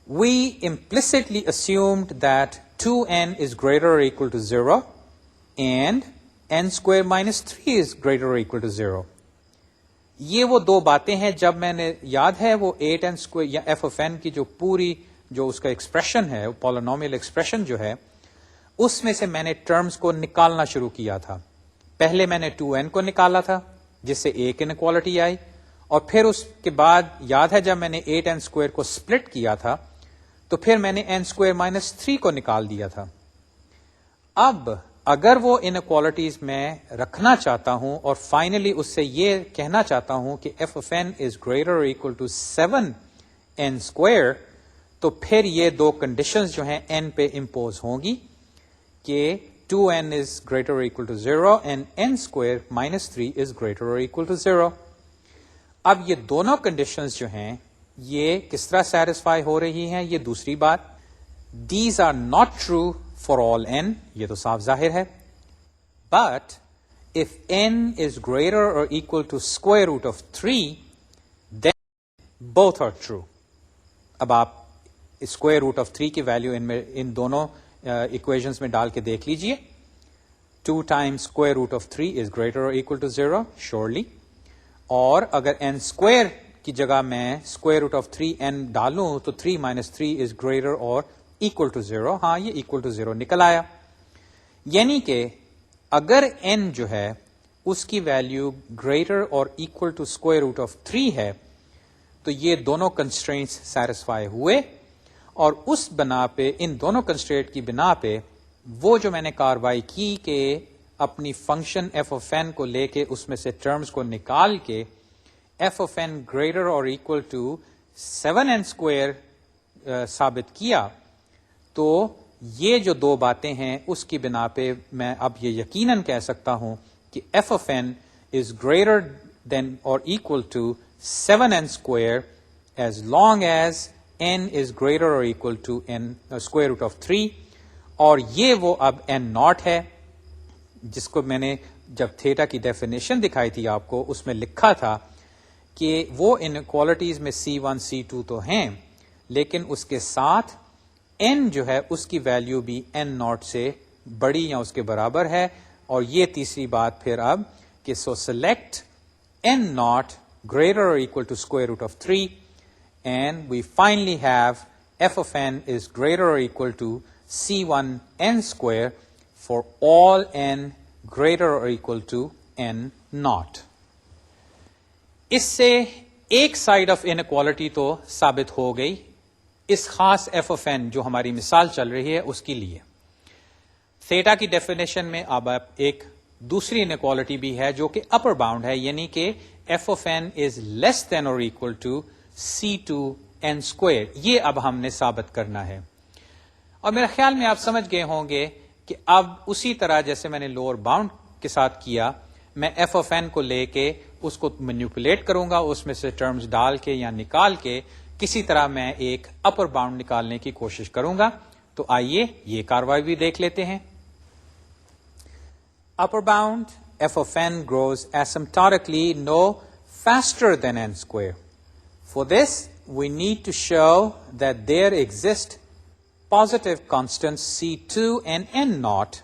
We implicitly assumed that 2n is greater or equal to 0 and n square minus 3 is greater or equal to 0. یہ وہ دو باتیں ہیں جب میں نے یاد ہے وہ 8n square یا f of n کی جو پوری جو اس کا ایکسپریشن ہے پولینومیل ایکسپریشن جو ہے اس میں سے میں نے ٹرمز کو نکالنا شروع کیا تھا. پہلے میں نے 2n کو نکالا تھا جس سے ایک انکوالٹی آئی, اور پھر اس کے بعد یاد ہے جب میں نے 8n square کو سپلٹ کیا تھا تو پھر میں نے n square minus 3 کو نکال دیا تھا. اب اگر وہ انکوالٹیز میں رکھنا چاہتا ہوں اور فائنلی اس سے یہ کہنا چاہتا ہوں کہ f of n is greater or equal to 7n square, تو پھر یہ دو کنڈیشنز جو ہیں n پہ امپوز ہوں گی کہ 2n is greater or equal to 0 and n square minus 3 is greater or equal to 0. اب یہ دونوں کنڈیشنز جو ہیں یہ کس طرح سیٹسفائی ہو رہی ہیں یہ دوسری بات. These are not true for all n, یہ تو صاف ظاہر ہے. But if n is greater or equal to square root of 3, then both are true. اب آپ اسکوائر روٹ آف 3 کی ویلو ان دونوں اکویشنز میں ڈال کے دیکھ لیجئے. 2 times square root of 3 is greater or equal to 0, surely. اور اگر n square کی جگہ میں square root of 3n ڈالوں تو 3 minus 3 is greater or equal to 0. ہاں یہ equal to 0 نکل آیا. یعنی کہ اگر n جو ہے اس کی value greater or equal to square root of 3 ہے تو یہ دونوں کنسٹرینٹس سیٹسفائی ہوئے. اور اس بنا پہ ان دونوں کنسٹرینٹ کی بنا پہ وہ جو میں نے کاروائی کی کہ اپنی فنکشن ایف آف این کو لے کے اس میں سے ٹرمز کو نکال کے F of N greater or equal to 7n square ثابت کیا, تو یہ جو دو باتیں ہیں اس کی بنا پہ میں اب یہ یقیناً کہہ سکتا ہوں کہ F of N is greater than or equal to 7n square as long as n is greater or equal to n square root of 3. اور یہ وہ اب n ناٹ ہے جس کو میں نے جب تھیٹا کی ڈیفینیشن دکھائی تھی آپ کو اس میں لکھا تھا کہ وہ انیکوالٹیز میں C1 C2 تو ہیں لیکن اس کے ساتھ n جو ہے اس کی ویلیو بھی n ناٹ سے بڑی یا اس کے برابر ہے. اور یہ تیسری بات پھر اب کہ so select n not greater or equal to square root of 3, and we finally have f of n is greater or equal to c1n square for all n greater or equal to n naught. اس سے ایک سائڈ آف انیکوالٹی تو ثابت ہو گئی اس خاص f of n جو ہماری مثال چل رہی ہے اس کے لیے. تھیٹا کی ڈیفینیشن میں اب ایک دوسری انیکوالٹی بھی ہے جو کہ اپر باؤنڈ ہے, یعنی کہ f of n is less than or equal to c2n square. یہ اب ہم نے ثابت کرنا ہے. اور میرے خیال میں آپ سمجھ گئے ہوں گے کہ اب اسی طرح جیسے میں نے لوور باؤنڈ کے ساتھ کیا, میں f of n کو لے کے اس کو مینیپولیٹ کروں گا, اس میں سے ٹرمز ڈال کے یا نکال کے کسی طرح میں ایک اپر باؤنڈ نکالنے کی کوشش کروں گا. تو آئیے یہ کاروائی بھی دیکھ لیتے ہیں. Upper bound f of n grows asymptotically no faster than n square. For this, we need to show that there exist positive constants c2 and n naught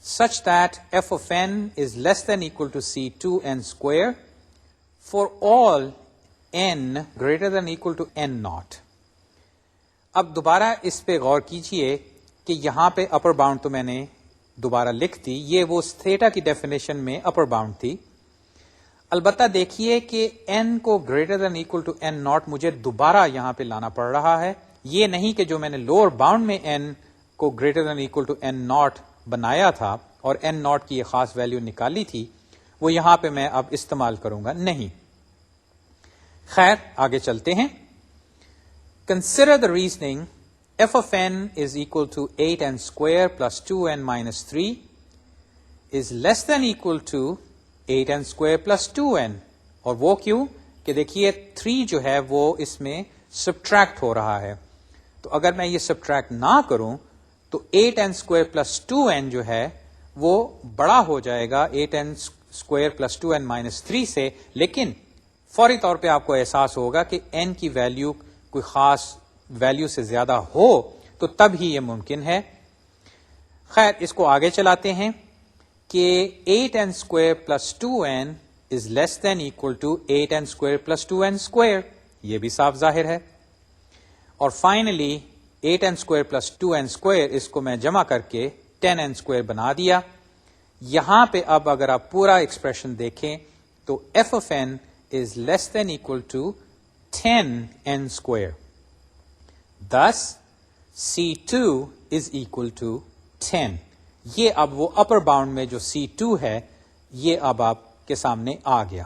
such that f of n is less than equal to c2n square for all n greater than equal to n naught. اب دوبارہ اس پہ غور کیجئے کہ یہاں پہ اپر باؤنڈ تو میں نے دوبارہ لکھ دی, یہ وہ تھیٹا کی ڈیفینیشن میں اپر باؤنڈ تھی. البتہ دیکھیے کہ n کو greater than equal to n naught مجھے دوبارہ یہاں پہ لانا پڑ رہا ہے. یہ نہیں کہ جو میں نے لوور باؤنڈ میں n کو greater than equal to n naught بنایا تھا اور n ناٹ کی یہ خاص ویلیو نکالی تھی وہ یہاں پہ میں اب استعمال کروں گا, نہیں. خیر آگے چلتے ہیں. Consider the reasoning f of n is equal to 8n square plus 2n minus 3 is less than equal to 8n square plus 2n. اور وہ کیوں کہ دیکھیے 3 جو ہے وہ اس میں سبٹریکٹ ہو رہا ہے, تو اگر میں یہ سبٹریکٹ نہ کروں تو 8n square plus 2n جو ہے وہ بڑا ہو جائے گا 8n square plus 2n minus 3 سے, لیکن فوری طور پہ آپ کو احساس ہوگا کہ n کی ویلیو کوئی خاص ویلیو سے زیادہ ہو تو تب ہی یہ ممکن ہے. خیر اس کو آگے چلاتے ہیں کہ 8n square plus 2n is less than equal to 8n square plus 2n square, یہ بھی صاف ظاہر ہے. اور finally 8n square plus 2n square اس کو میں جمع کر کے 10n square بنا دیا. یہاں پہ اب اگر آپ پورا ایکسپریشن دیکھیں تو f of n is less than equal to 10n square. Thus, C2 is equal to 10. یہ اب وہ اپر باؤنڈ میں جو C2 ہے یہ اب آپ کے سامنے آ گیا.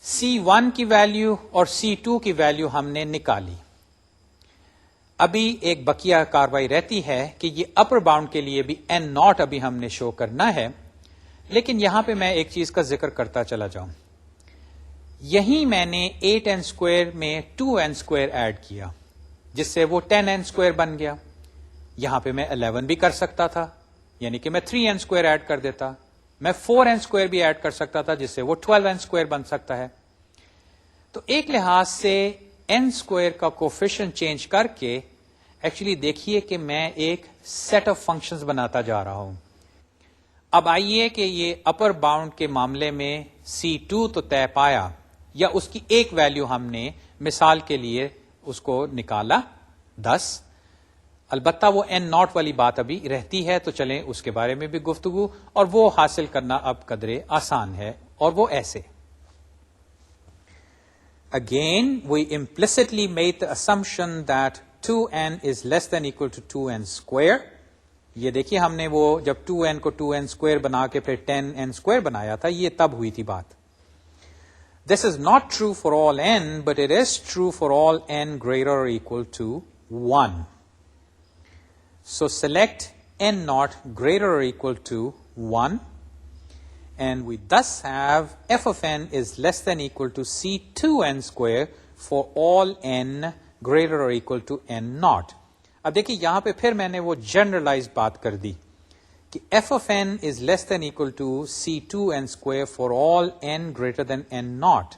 C1 کی ویلیو اور C2 کی ویلیو ہم نے نکالی. ابھی ایک بقیہ کاروائی رہتی ہے کہ یہ اپر باؤنڈ کے لیے بھی n ناٹ ابھی ہم نے شو کرنا ہے, لیکن یہاں پہ میں ایک چیز کا ذکر کرتا چلا جاؤں. یہیں میں نے 8n square میں 2n square ایڈ کیا جس سے وہ 10n square بن گیا. یہاں پہ میں 11 بھی کر سکتا تھا، یعنی کہ میں 3n² ایڈ کر دیتا، میں 4n² بھی ایڈ کر سکتا تھا جس سے وہ 12n² بن سکتا ہے. تو ایک لحاظ سے n² کا کوفیشنٹ چینج کر کے ایکچولی دیکھیے کہ میں ایک سیٹ آف فنکشنز بناتا جا رہا ہوں. اب آئیے کہ یہ اپر باؤنڈ کے معاملے میں C2 تو طے پایا، یا اس کی ایک ویلیو ہم نے مثال کے لیے اس کو نکالا 10. البتہ وہ n0 والی بات ابھی رہتی ہے، تو چلیں اس کے بارے میں بھی گفتگو، اور وہ حاصل کرنا اب قدرے آسان ہے، اور وہ ایسے. Again, we implicitly made the assumption that 2n is less than equal to 2n². یہ دیکھیے ہم نے وہ جب 2n کو 2n² بنا کے پھر 10n² بنایا تھا، یہ تب ہوئی تھی بات. This is not true for all n, but it is true for all n greater or equal to 1. So select n0 greater or equal to 1, and we thus have f of n is less than equal to C2n² for all n greater or equal to n0. اب دیکھیے یہاں پہ پھر میں نے وہ جنرلائز بات کر دی کہ f of n is less than equal to C2n² for all n greater than n0.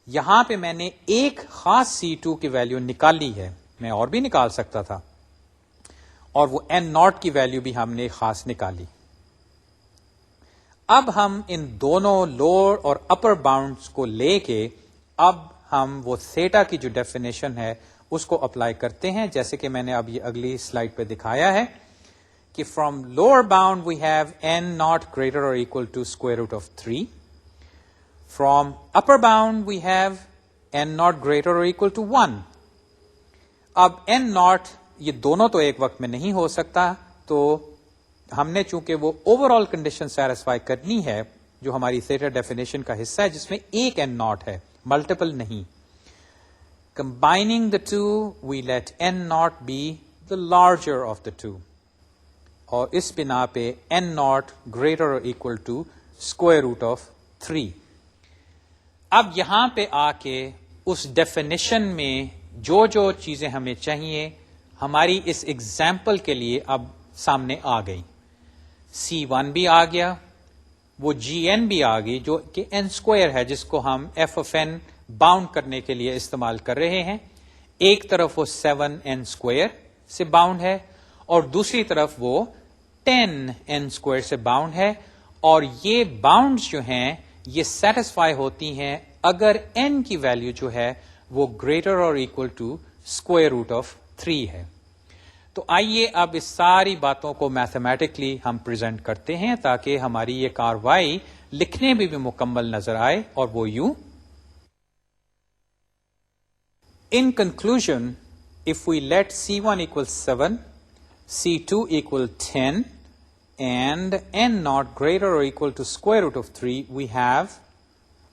یہاں پہ میں نے ایک خاص C2 کی ویلیو نکالی ہے، میں اور بھی نکال سکتا تھا، اور وہ n0 کی ویلیو بھی ہم نے خاص نکالی. اب ہم ان دونوں لوور اور اپر باؤنڈز کو لے کے اب ہم وہ تھیٹا کی جو ڈیفینیشن ہے اس کو اپلائی کرتے ہیں، جیسے کہ میں نے اب یہ اگلی سلائیڈ پہ دکھایا ہے کہ from lower bound we have n0 greater or equal to square root of 3. From upper bound we have n0 greater or equal to 1. اب n0 یہ دونوں تو ایک وقت میں نہیں ہو سکتا، تو ہم نے چونکہ وہ اوور آل کنڈیشن سیٹسفائی کرنی ہے جو ہماری تھیٹا ڈیفینیشن کا حصہ ہے، جس میں ایک n0 ہے، ملٹیپل نہیں. Combining the two, we let n0 be the larger of the two. اور اس بنا پہ n0 greater or equal to square root of 3. اب یہاں پہ آ کے اس ڈیفینیشن میں جو جو چیزیں ہمیں چاہیے ہماری اس ایگزامپل کے لیے اب سامنے آ گئی. C1 بھی آ گیا، وہ Gn بھی آ گئی جو کہ n² ہے، جس کو ہم f of n باؤنڈ کرنے کے لیے استعمال کر رہے ہیں. ایک طرف وہ 7n² سے باؤنڈ ہے اور دوسری طرف وہ 10n² سے باؤنڈ ہے، اور یہ باؤنڈز جو ہیں یہ سیٹسفائی ہوتی ہیں اگر n کی ویلیو جو ہے وہ greater or equal two square root of 3 ہے. تو آئیے اب اس ساری باتوں کو میتھمیٹکلی ہم پریزنٹ کرتے ہیں تاکہ ہماری یہ کاروائی لکھنے میں بھی مکمل نظر آئے، اور وہ یوں. In conclusion, if we let C1 equal 7, C2 equal 10, and n0 greater or equal to square root of 3, we have,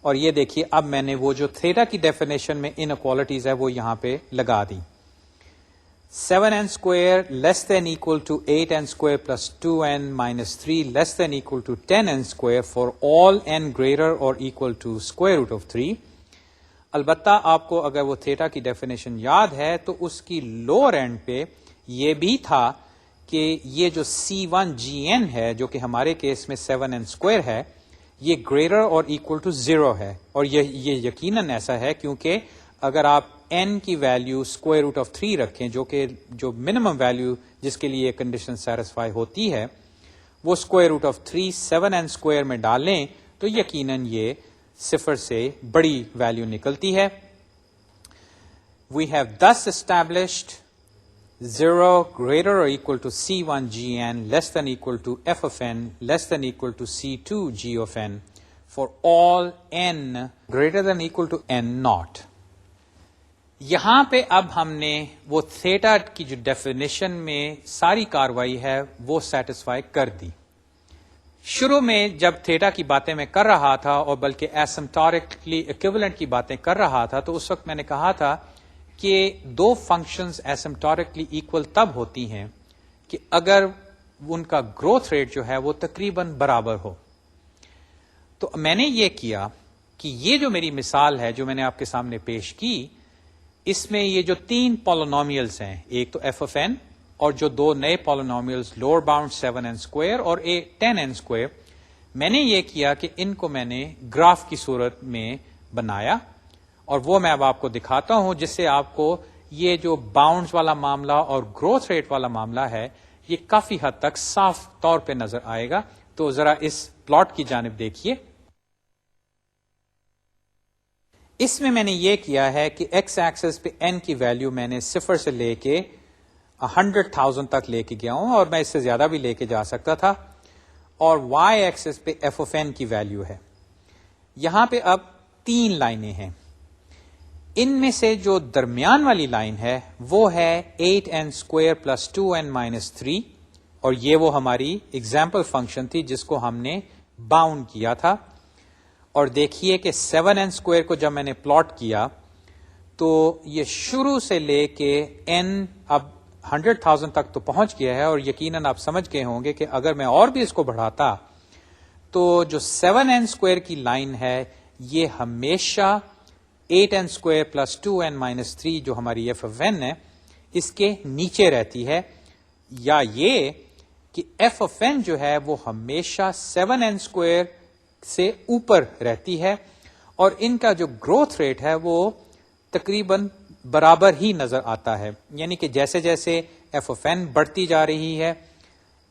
اور یہ دیکھیے اب میں نے وہ جو تھیٹا کی ڈیفینیشن میں انیکوالٹیز ہے وہ یہاں پہ لگا دی. 7n² less than equal to 8n² plus 2n minus 3 less than equal to 10n² for all n greater or equal to square root of 3. البتہ آپ کو اگر وہ تھیٹا کی ڈیفینیشن یاد ہے تو اس کی لوور اینڈ پہ یہ بھی تھا کہ یہ جو C1Gn ہے جو کہ ہمارے کیس میں 7n² ہے، یہ گریٹر اور اکول ٹو 0 ہے. اور یہ یقیناً ایسا ہے کیونکہ اگر آپ n کی ویلیو اسکوائر روٹ آف 3 رکھیں جو منیمم ویلیو جس کے لیے کنڈیشن سیٹسفائی ہوتی ہے وہ اسکوائر روٹ آف 3 7n² میں ڈالیں تو یقیناً یہ صفر سے بڑی ویلیو نکلتی ہے. We have thus established 0 greater or equal to C1Gn less than equal to f of n less than equal to C2G of n for all n greater than equal to n0. یہاں پہ اب ہم نے وہ تھیٹا کی جو ڈیفینیشن میں ساری کاروائی ہے وہ سیٹسفائی کر دی. شروع میں جب تھیٹا کی باتیں میں کر رہا تھا اور بلکہ ایسمپٹورکلی ایکویولنٹ کی باتیں کر رہا تھا تو اس وقت میں نے کہا تھا کہ دو فنکشنز ایسمپٹورکلی ایکول تب ہوتی ہیں کہ اگر ان کا گروتھ ریٹ جو ہے وہ تقریباً برابر ہو. تو میں نے یہ کیا کہ یہ جو میری مثال ہے جو میں نے آپ کے سامنے پیش کی، اس میں یہ جو 3 پولینومیلز ہیں، ایک تو f of n، اور جو دو نئے پالینومیلز لوور باؤنڈ 7n² اور 10n²، میں نے یہ کیا کہ ان کو میں نے گراف کی صورت میں بنایا، اور وہ میں اب آپ کو دکھاتا ہوں، جس سے آپ کو یہ جو باؤنڈز والا معاملہ اور گروتھ ریٹ والا معاملہ ہے یہ کافی حد تک صاف طور پہ نظر آئے گا. تو ذرا اس پلاٹ کی جانب دیکھیے. اس میں نے یہ کیا ہے کہ ایکس ایکسس پہ n کی ویلیو میں نے 0 سے لے کے 100,000 تک لے کے گیا ہوں، اور میں اس سے زیادہ بھی لے کے جا سکتا تھا. اور وائی ایکسس پہ f of n کی ویلیو ہے. یہاں پہ اب 3 لائنیں ہیں. ان میں سے جو درمیان والی لائن ہے وہ ہے 8n² + 2n - 3، اور یہ وہ ہماری ایگزامپل فنکشن تھی جس کو ہم نے باؤنڈ کیا تھا. اور دیکھیے کہ 7n² کو جب میں نے پلاٹ کیا تو یہ شروع سے لے کے n اب 100,000 تک تو پہنچ گیا ہے، اور یقیناً آپ سمجھ گئے ہوں گے کہ اگر میں اور بھی اس کو بڑھاتا تو جو 7n² کی لائن ہے یہ ہمیشہ 8n² + 2n - 3 جو ہماری f of n ہے اس کے نیچے رہتی ہے، یا یہ کہ f of n جو ہے وہ ہمیشہ 7n² سے اوپر رہتی ہے، اور ان کا جو گروتھ ریٹ ہے وہ تقریباً برابر ہی نظر آتا ہے. یعنی کہ جیسے جیسے f of n بڑھتی جا رہی ہے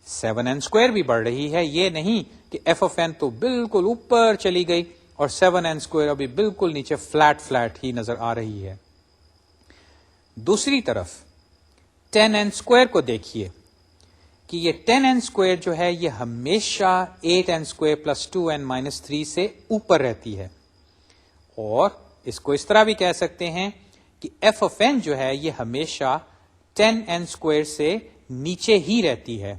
7n² بھی بڑھ رہی ہے. یہ نہیں کہ f of n تو بالکل اوپر چلی گئی اور 7n² ابھی بالکل نیچے فلیٹ ہی نظر آ رہی ہے. دوسری طرف 10n² کو دیکھیے کہ یہ 10n² جو ہے یہ ہمیشہ 8n² + 2n - 3 سے اوپر رہتی ہے، اور اس کو اس طرح بھی کہہ سکتے ہیں کہ f of n جو ہے یہ ہمیشہ 10n² سے نیچے ہی رہتی ہے.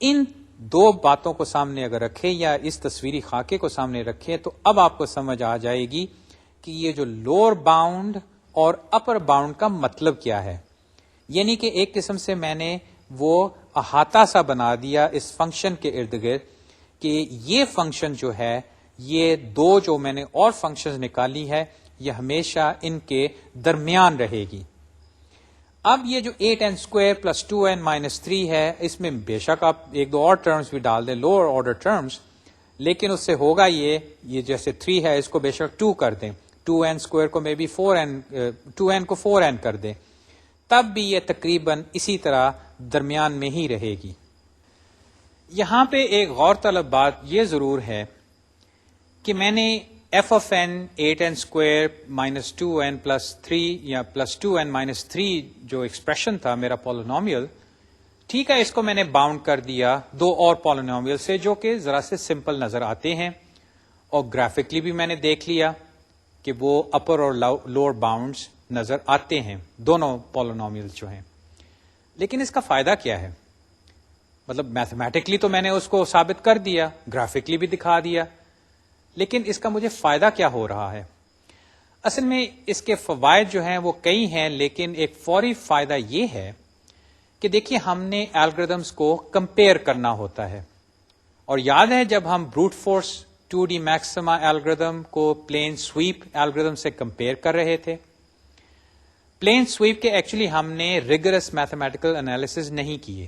ان دو باتوں کو سامنے اگر رکھے یا اس تصویری خاکے کو سامنے رکھے تو اب آپ کو سمجھ آ جائے گی کہ یہ جو لوور باؤنڈ اور اپر باؤنڈ کا مطلب کیا ہے. یعنی کہ ایک قسم سے میں نے وہ احاطہ سا بنا دیا اس فنکشن کے ارد گرد کہ یہ فنکشن جو ہے یہ دو جو میں نے اور فنکشنز نکالی ہے یہ ہمیشہ ان کے درمیان رہے گی. اب یہ جو 8n² + 2n - 3 ہے اس میں بے شک آپ ایک دو اور ٹرمز بھی ڈال دیں لوور آرڈر ٹرمز، لیکن اس سے ہوگا یہ جیسے 3 ہے اس کو بے شک 2 کر دیں، 2n² کو میں بھی 2n کو 4n کر دیں، تب بھی یہ تقریباً اسی طرح درمیان میں ہی رہے گی. یہاں پہ ایک غور طلب بات یہ ضرور ہے کہ میں نے f of n 8n² - 2n + 3 یا +2n - 3 جو ایکسپریشن تھا میرا پولینومیل، ٹھیک ہے، اس کو میں نے باؤنڈ کر دیا دو اور پولینومیل سے جو کہ ذرا سے سمپل نظر آتے ہیں، اور گرافکلی بھی میں نے دیکھ لیا کہ وہ اپر اور لوور باؤنڈز نظر آتے ہیں دونوں پولینومیل جو ہیں. لیکن اس کا فائدہ کیا ہے؟ مطلب میتھمیٹکلی تو میں نے اس کو ثابت کر دیا، گرافکلی بھی دکھا دیا، لیکن اس کا مجھے فائدہ کیا ہو رہا ہے؟ اصل میں اس کے فوائد جو ہیں وہ کئی ہیں، لیکن ایک فوری فائدہ یہ ہے کہ دیکھیے ہم نے الگوریدمس کو کمپیئر کرنا ہوتا ہے، اور یاد ہے جب ہم brute force 2D maxima algorithm کو پلین سویپ الگوریدم سے کمپیئر کر رہے تھے. پلین سویپ کے ایکچولی ہم نے ریگرس میتھمیٹیکل انالیسز نہیں کیے،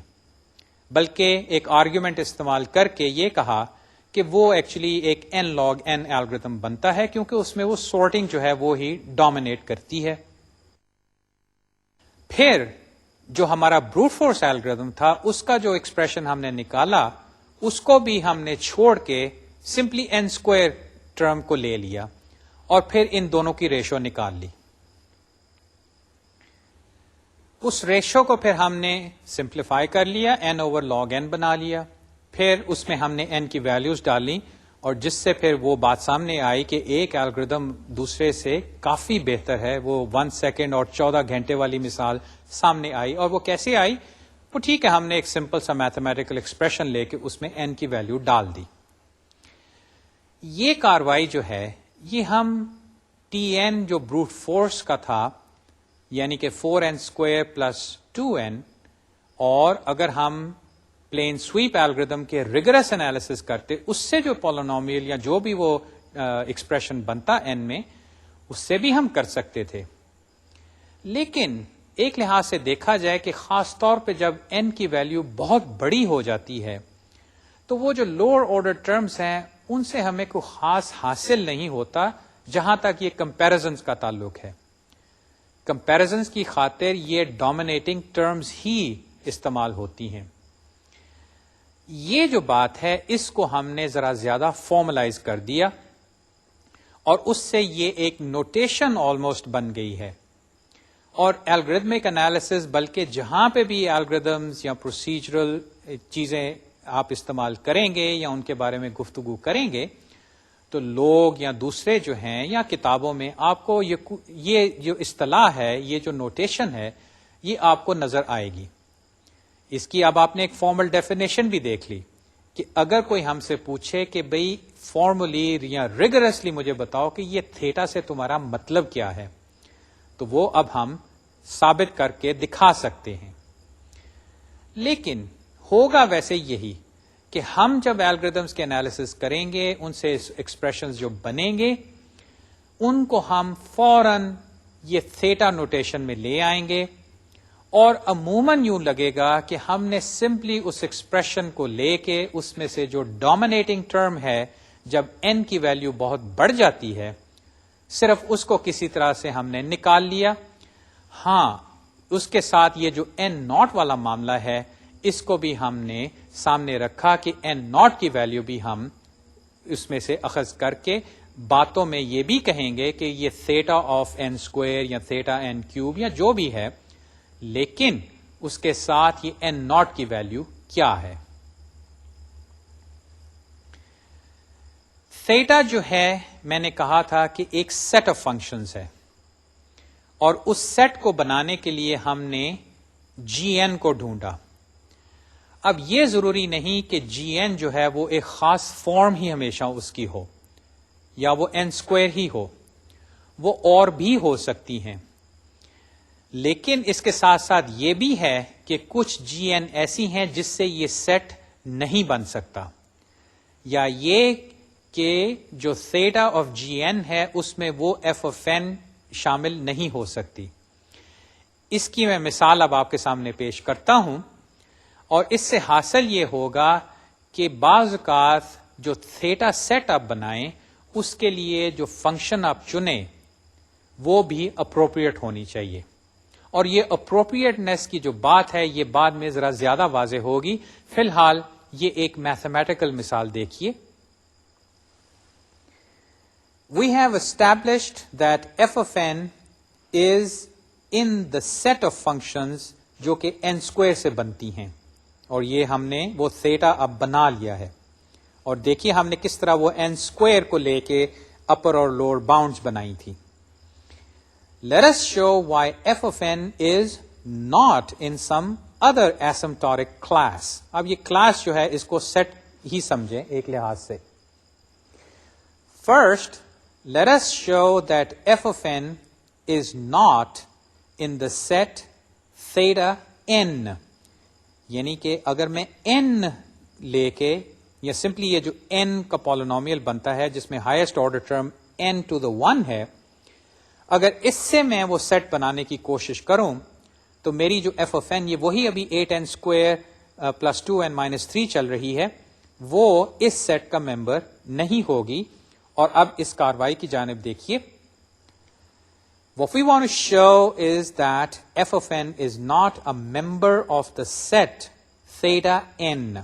بلکہ ایک آرگیومنٹ استعمال کر کے یہ کہا کہ وہ ایکچولی ایک n log n الگوریدم بنتا ہے کیونکہ اس میں وہ سارٹنگ جو ہے وہ ہی ڈومینیٹ کرتی ہے. پھر جو ہمارا بروٹ فورس الگوریدم تھا اس کا جو ایکسپریشن ہم نے نکالا اس کو بھی ہم نے چھوڑ کے سمپلی n² ٹرم کو لے لیا اور پھر ان دونوں کی ریشو نکال لی. اس ریشو کو پھر ہم نے سمپلیفائی کر لیا، n/log n بنا لیا، پھر اس میں ہم نے n کی ویلیوز ڈالی، اور جس سے پھر وہ بات سامنے آئی کہ ایک الگوریدم دوسرے سے کافی بہتر ہے. وہ 1 سیکنڈ اور 14 گھنٹے والی مثال سامنے آئی. اور وہ کیسے آئی؟ وہ ٹھیک ہے ہم نے ایک سمپل سا میتھمیٹیکل ایکسپریشن لے کے اس میں n کی ویلیو ڈال دی. یہ کاروائی جو ہے یہ ہم Tn جو بروٹ فورس کا تھا یعنی کہ 4n² + 2n، اور اگر ہم پلین سویپ الگوریدم کے ریگرس انالیسس کرتے اس سے جو پولینومیل یا جو بھی وہ ایکسپریشن بنتا n میں اس سے بھی ہم کر سکتے تھے. لیکن ایک لحاظ سے دیکھا جائے کہ خاص طور پہ جب n کی ویلیو بہت بڑی ہو جاتی ہے تو وہ جو لوور آرڈر ٹرمز ہیں ان سے ہمیں کوئی خاص حاصل نہیں ہوتا جہاں تک یہ کمپیرزنز کا تعلق ہے. کمپیرزنز کی خاطر یہ ڈومینیٹنگ ٹرمز ہی استعمال ہوتی ہیں. یہ جو بات ہے اس کو ہم نے ذرا زیادہ فارملائز کر دیا اور اس سے یہ ایک نوٹیشن آلموسٹ بن گئی ہے. اور الگوریتمک انالیسس بلکہ جہاں پہ بھی الگوریدمز یا پروسیجرل چیزیں آپ استعمال کریں گے یا ان کے بارے میں گفتگو کریں گے تو لوگ یا دوسرے جو ہیں یا کتابوں میں آپ کو یہ جو اصطلاح ہے، یہ جو نوٹیشن ہے، یہ آپ کو نظر آئے گی. اس کی اب آپ نے ایک فارمل ڈیفینیشن بھی دیکھ لی کہ اگر کوئی ہم سے پوچھے کہ بھئی فارملی یا ریگرسلی مجھے بتاؤ کہ یہ تھیٹا سے تمہارا مطلب کیا ہے، تو وہ اب ہم ثابت کر کے دکھا سکتے ہیں. لیکن ہوگا ویسے یہی کہ ہم جب الگوریدمس کے انالیسس کریں گے، ان سے ایکسپریشنز جو بنیں گے ان کو ہم فوراً یہ تھیٹا نوٹیشن میں لے آئیں گے اور عموماً یوں لگے گا کہ ہم نے سمپلی اس ایکسپریشن کو لے کے اس میں سے جو ڈومینیٹنگ ٹرم ہے جب n کی ویلیو بہت بڑھ جاتی ہے صرف اس کو کسی طرح سے ہم نے نکال لیا. ہاں، اس کے ساتھ یہ جو n ناٹ والا معاملہ ہے اس کو بھی ہم نے سامنے رکھا کہ n ناٹ کی ویلیو بھی ہم اس میں سے اخذ کر کے باتوں میں یہ بھی کہیں گے کہ یہ تھیٹا آف n اسکوئر یا تھیٹا n کیوب یا جو بھی ہے، لیکن اس کے ساتھ یہ n ناٹ کی ویلیو کیا ہے. تھیٹا جو ہے میں نے کہا تھا کہ ایک سیٹ آف فنکشنز ہے اور اس سیٹ کو بنانے کے لیے ہم نے جی این کو ڈھونڈا. اب یہ ضروری نہیں کہ جی این جو ہے وہ ایک خاص فارم ہی ہمیشہ اس کی ہو یا وہ n اسکوئر ہی ہو، وہ اور بھی ہو سکتی ہیں. لیکن اس کے ساتھ ساتھ یہ بھی ہے کہ کچھ جی این ایسی ہیں جس سے یہ سیٹ نہیں بن سکتا، یا یہ کہ جو تھیٹا آف جی این ہے اس میں وہ ایف آف این شامل نہیں ہو سکتی. اس کی میں مثال اب آپ کے سامنے پیش کرتا ہوں اور اس سے حاصل یہ ہوگا کہ بعض اوقات جو تھیٹا سیٹ آپ بنائیں اس کے لیے جو فنکشن آپ چنیں وہ بھی اپروپریٹ ہونی چاہیے. اور یہ اپروپریٹنیس کی جو بات ہے یہ بعد میں ذرا زیادہ واضح ہوگی. فی الحال یہ ایک میتھمیٹیکل مثال دیکھیے. We have established that f of n is in the set of functions جو کہ n square سے بنتی ہیں، اور یہ ہم نے وہ theta اب بنا لیا ہے. اور دیکھیے ہم نے کس طرح وہ n square کو لے کے upper اور lower bounds بنائی تھی. Let us show why f of n is not in some other asymptotic class. اب یہ class جو ہے اس کو set ہی سمجھیں ایک لحاظ سے. First, let us show that f of n is not in the set theta n. یعنی کہ اگر میں n لے کے یا سمپلی یہ جو n کا پالینومیل بنتا ہے جس میں highest order term n to the 1 ہے، اگر اس سے میں وہ سیٹ بنانے کی کوشش کروں تو میری جو f of n یہ وہی ابھی 8n square plus 2n minus 3 چل رہی ہے، وہ اس سیٹ کا ممبر نہیں ہوگی. اور اب اس کاروائی کی جانب دیکھیے. What we want to show is that f of n is not a member of the set theta n.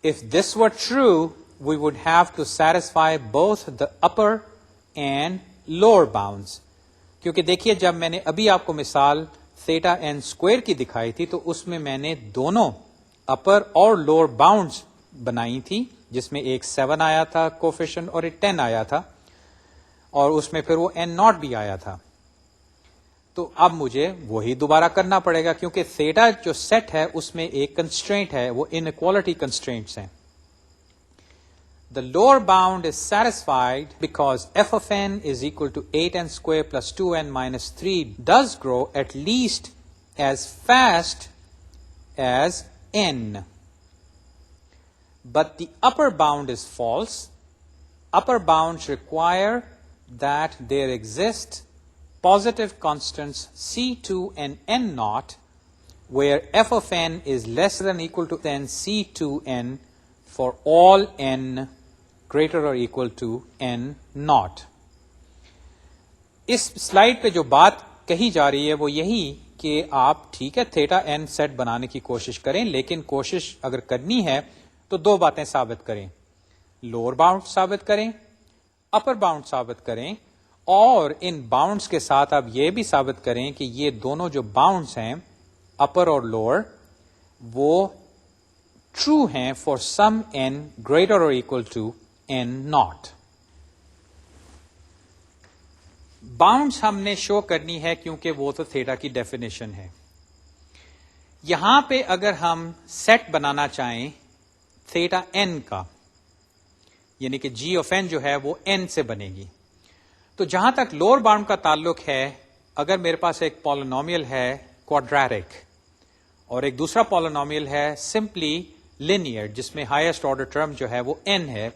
If this were true, we would have to satisfy both the upper and lower bounds. کیونکہ دیکھیے جب میں نے ابھی آپ کو مثال theta n square کی دکھائی تھی تو اس میں میں نے دونوں upper اور lower bounds بنائی تھی، جس میں ایک 7 آیا تھا کوفیشنٹ اور ایک 10 آیا تھا، اور اس میں پھر وہ n ناٹ بھی آیا تھا. تو اب مجھے وہی دوبارہ کرنا پڑے گا کیونکہ تھیٹا جو سیٹ ہے اس میں ایک کنسٹرینٹ ہے، وہ انیکوالٹی کنسٹرینٹس ہیں. The lower bound is satisfied because f of n is equal to 8n square plus 2n minus 3 does grow at least as fast as n. But the upper bound is false. Upper bounds require that there exists positive constants C2 and N naught, where f of n is less than or equal to than C2n for all n greater or equal to n naught. اس سلائڈ پہ جو بات کہی جا رہی ہے وہ یہی کہ آپ ٹھیک ہے تھیٹا n سیٹ بنانے کی کوشش کریں، لیکن کوشش اگر کرنی ہے تو دو باتیں ثابت کریں، لوور باؤنڈ ثابت کریں، اپر باؤنڈ ثابت کریں، اور ان باؤنڈز کے ساتھ آپ یہ بھی ثابت کریں کہ یہ دونوں جو باؤنڈز ہیں اپر اور لوور وہ ٹرو ہیں for some n greater or equal to n naught. Bounds ہم نے شو کرنی ہے کیونکہ وہ تو تھیٹا کی ڈیفینیشن ہے. یہاں پہ اگر ہم سیٹ بنانا چاہیں تھیٹا n کا، یعنی کہ g آف n جو ہے وہ n سے بنے گی، تو جہاں تک لوور باؤنڈ کا تعلق ہے، اگر میرے پاس ایک پالینومیل ہے کوڈریٹک اور ایک دوسرا پالینومیل ہے سمپلی لینئر جس میں ہائیسٹ آرڈر ٹرم جو ہے وہ n ہے،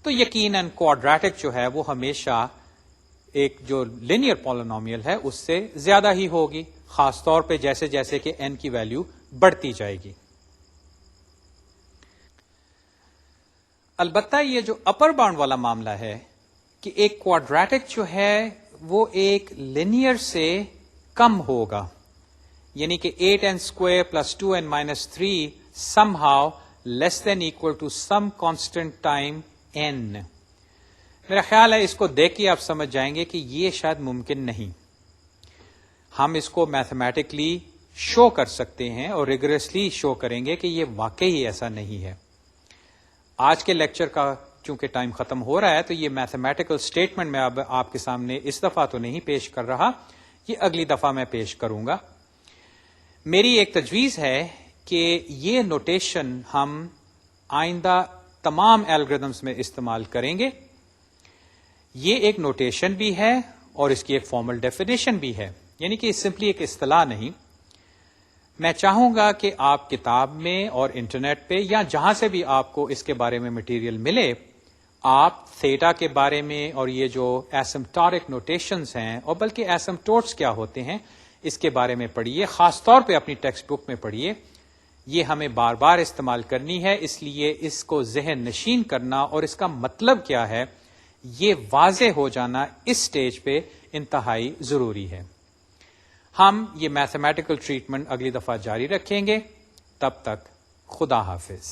تو یقیناً کوڈریٹک جو ہے وہ ہمیشہ ایک جو لینئر پالینومیل ہے اس سے زیادہ ہی ہوگی، خاص طور پہ جیسے جیسے کہ n کی ویلیو بڑھتی جائے گی. البتہ یہ جو اپر باؤنڈ والا معاملہ ہے کہ ایک کوڈریٹک جو ہے وہ ایک لینئر سے کم ہوگا، یعنی کہ 8n square plus 2n minus 3 somehow less than equal to some constant time n. میرا خیال ہے اس کو دیکھ کے آپ سمجھ جائیں گے کہ یہ شاید ممکن نہیں. ہم اس کو میتھمیٹکلی شو کر سکتے ہیں اور ریگریسلی شو کریں گے کہ یہ واقعی ایسا نہیں ہے. آج کے لیکچر کا چونکہ ٹائم ختم ہو رہا ہے تو یہ میتھمیٹیکل اسٹیٹمنٹ میں اب آپ کے سامنے اس دفعہ تو نہیں پیش کر رہا، یہ اگلی دفعہ میں پیش کروں گا. میری ایک تجویز ہے کہ یہ نوٹیشن ہم آئندہ تمام الگوریدمز میں استعمال کریں گے. یہ ایک نوٹیشن بھی ہے اور اس کی ایک فارمل ڈیفینیشن بھی ہے، یعنی کہ سمپلی ایک اصطلاح نہیں. میں چاہوں گا کہ آپ کتاب میں اور انٹرنیٹ پہ یا جہاں سے بھی آپ کو اس کے بارے میں مٹیریل ملے، آپ تھیٹا کے بارے میں اور یہ جو ایسمپٹورک نوٹیشنز ہیں اور بلکہ ایسمپٹوٹس کیا ہوتے ہیں اس کے بارے میں پڑھیے، خاص طور پہ اپنی ٹیکسٹ بک میں پڑھیے. یہ ہمیں بار بار استعمال کرنی ہے، اس لیے اس کو ذہن نشین کرنا اور اس کا مطلب کیا ہے یہ واضح ہو جانا اس سٹیج پہ انتہائی ضروری ہے. ہم یہ میتھمیٹیکل ٹریٹمنٹ اگلی دفعہ جاری رکھیں گے. تب تک خدا حافظ.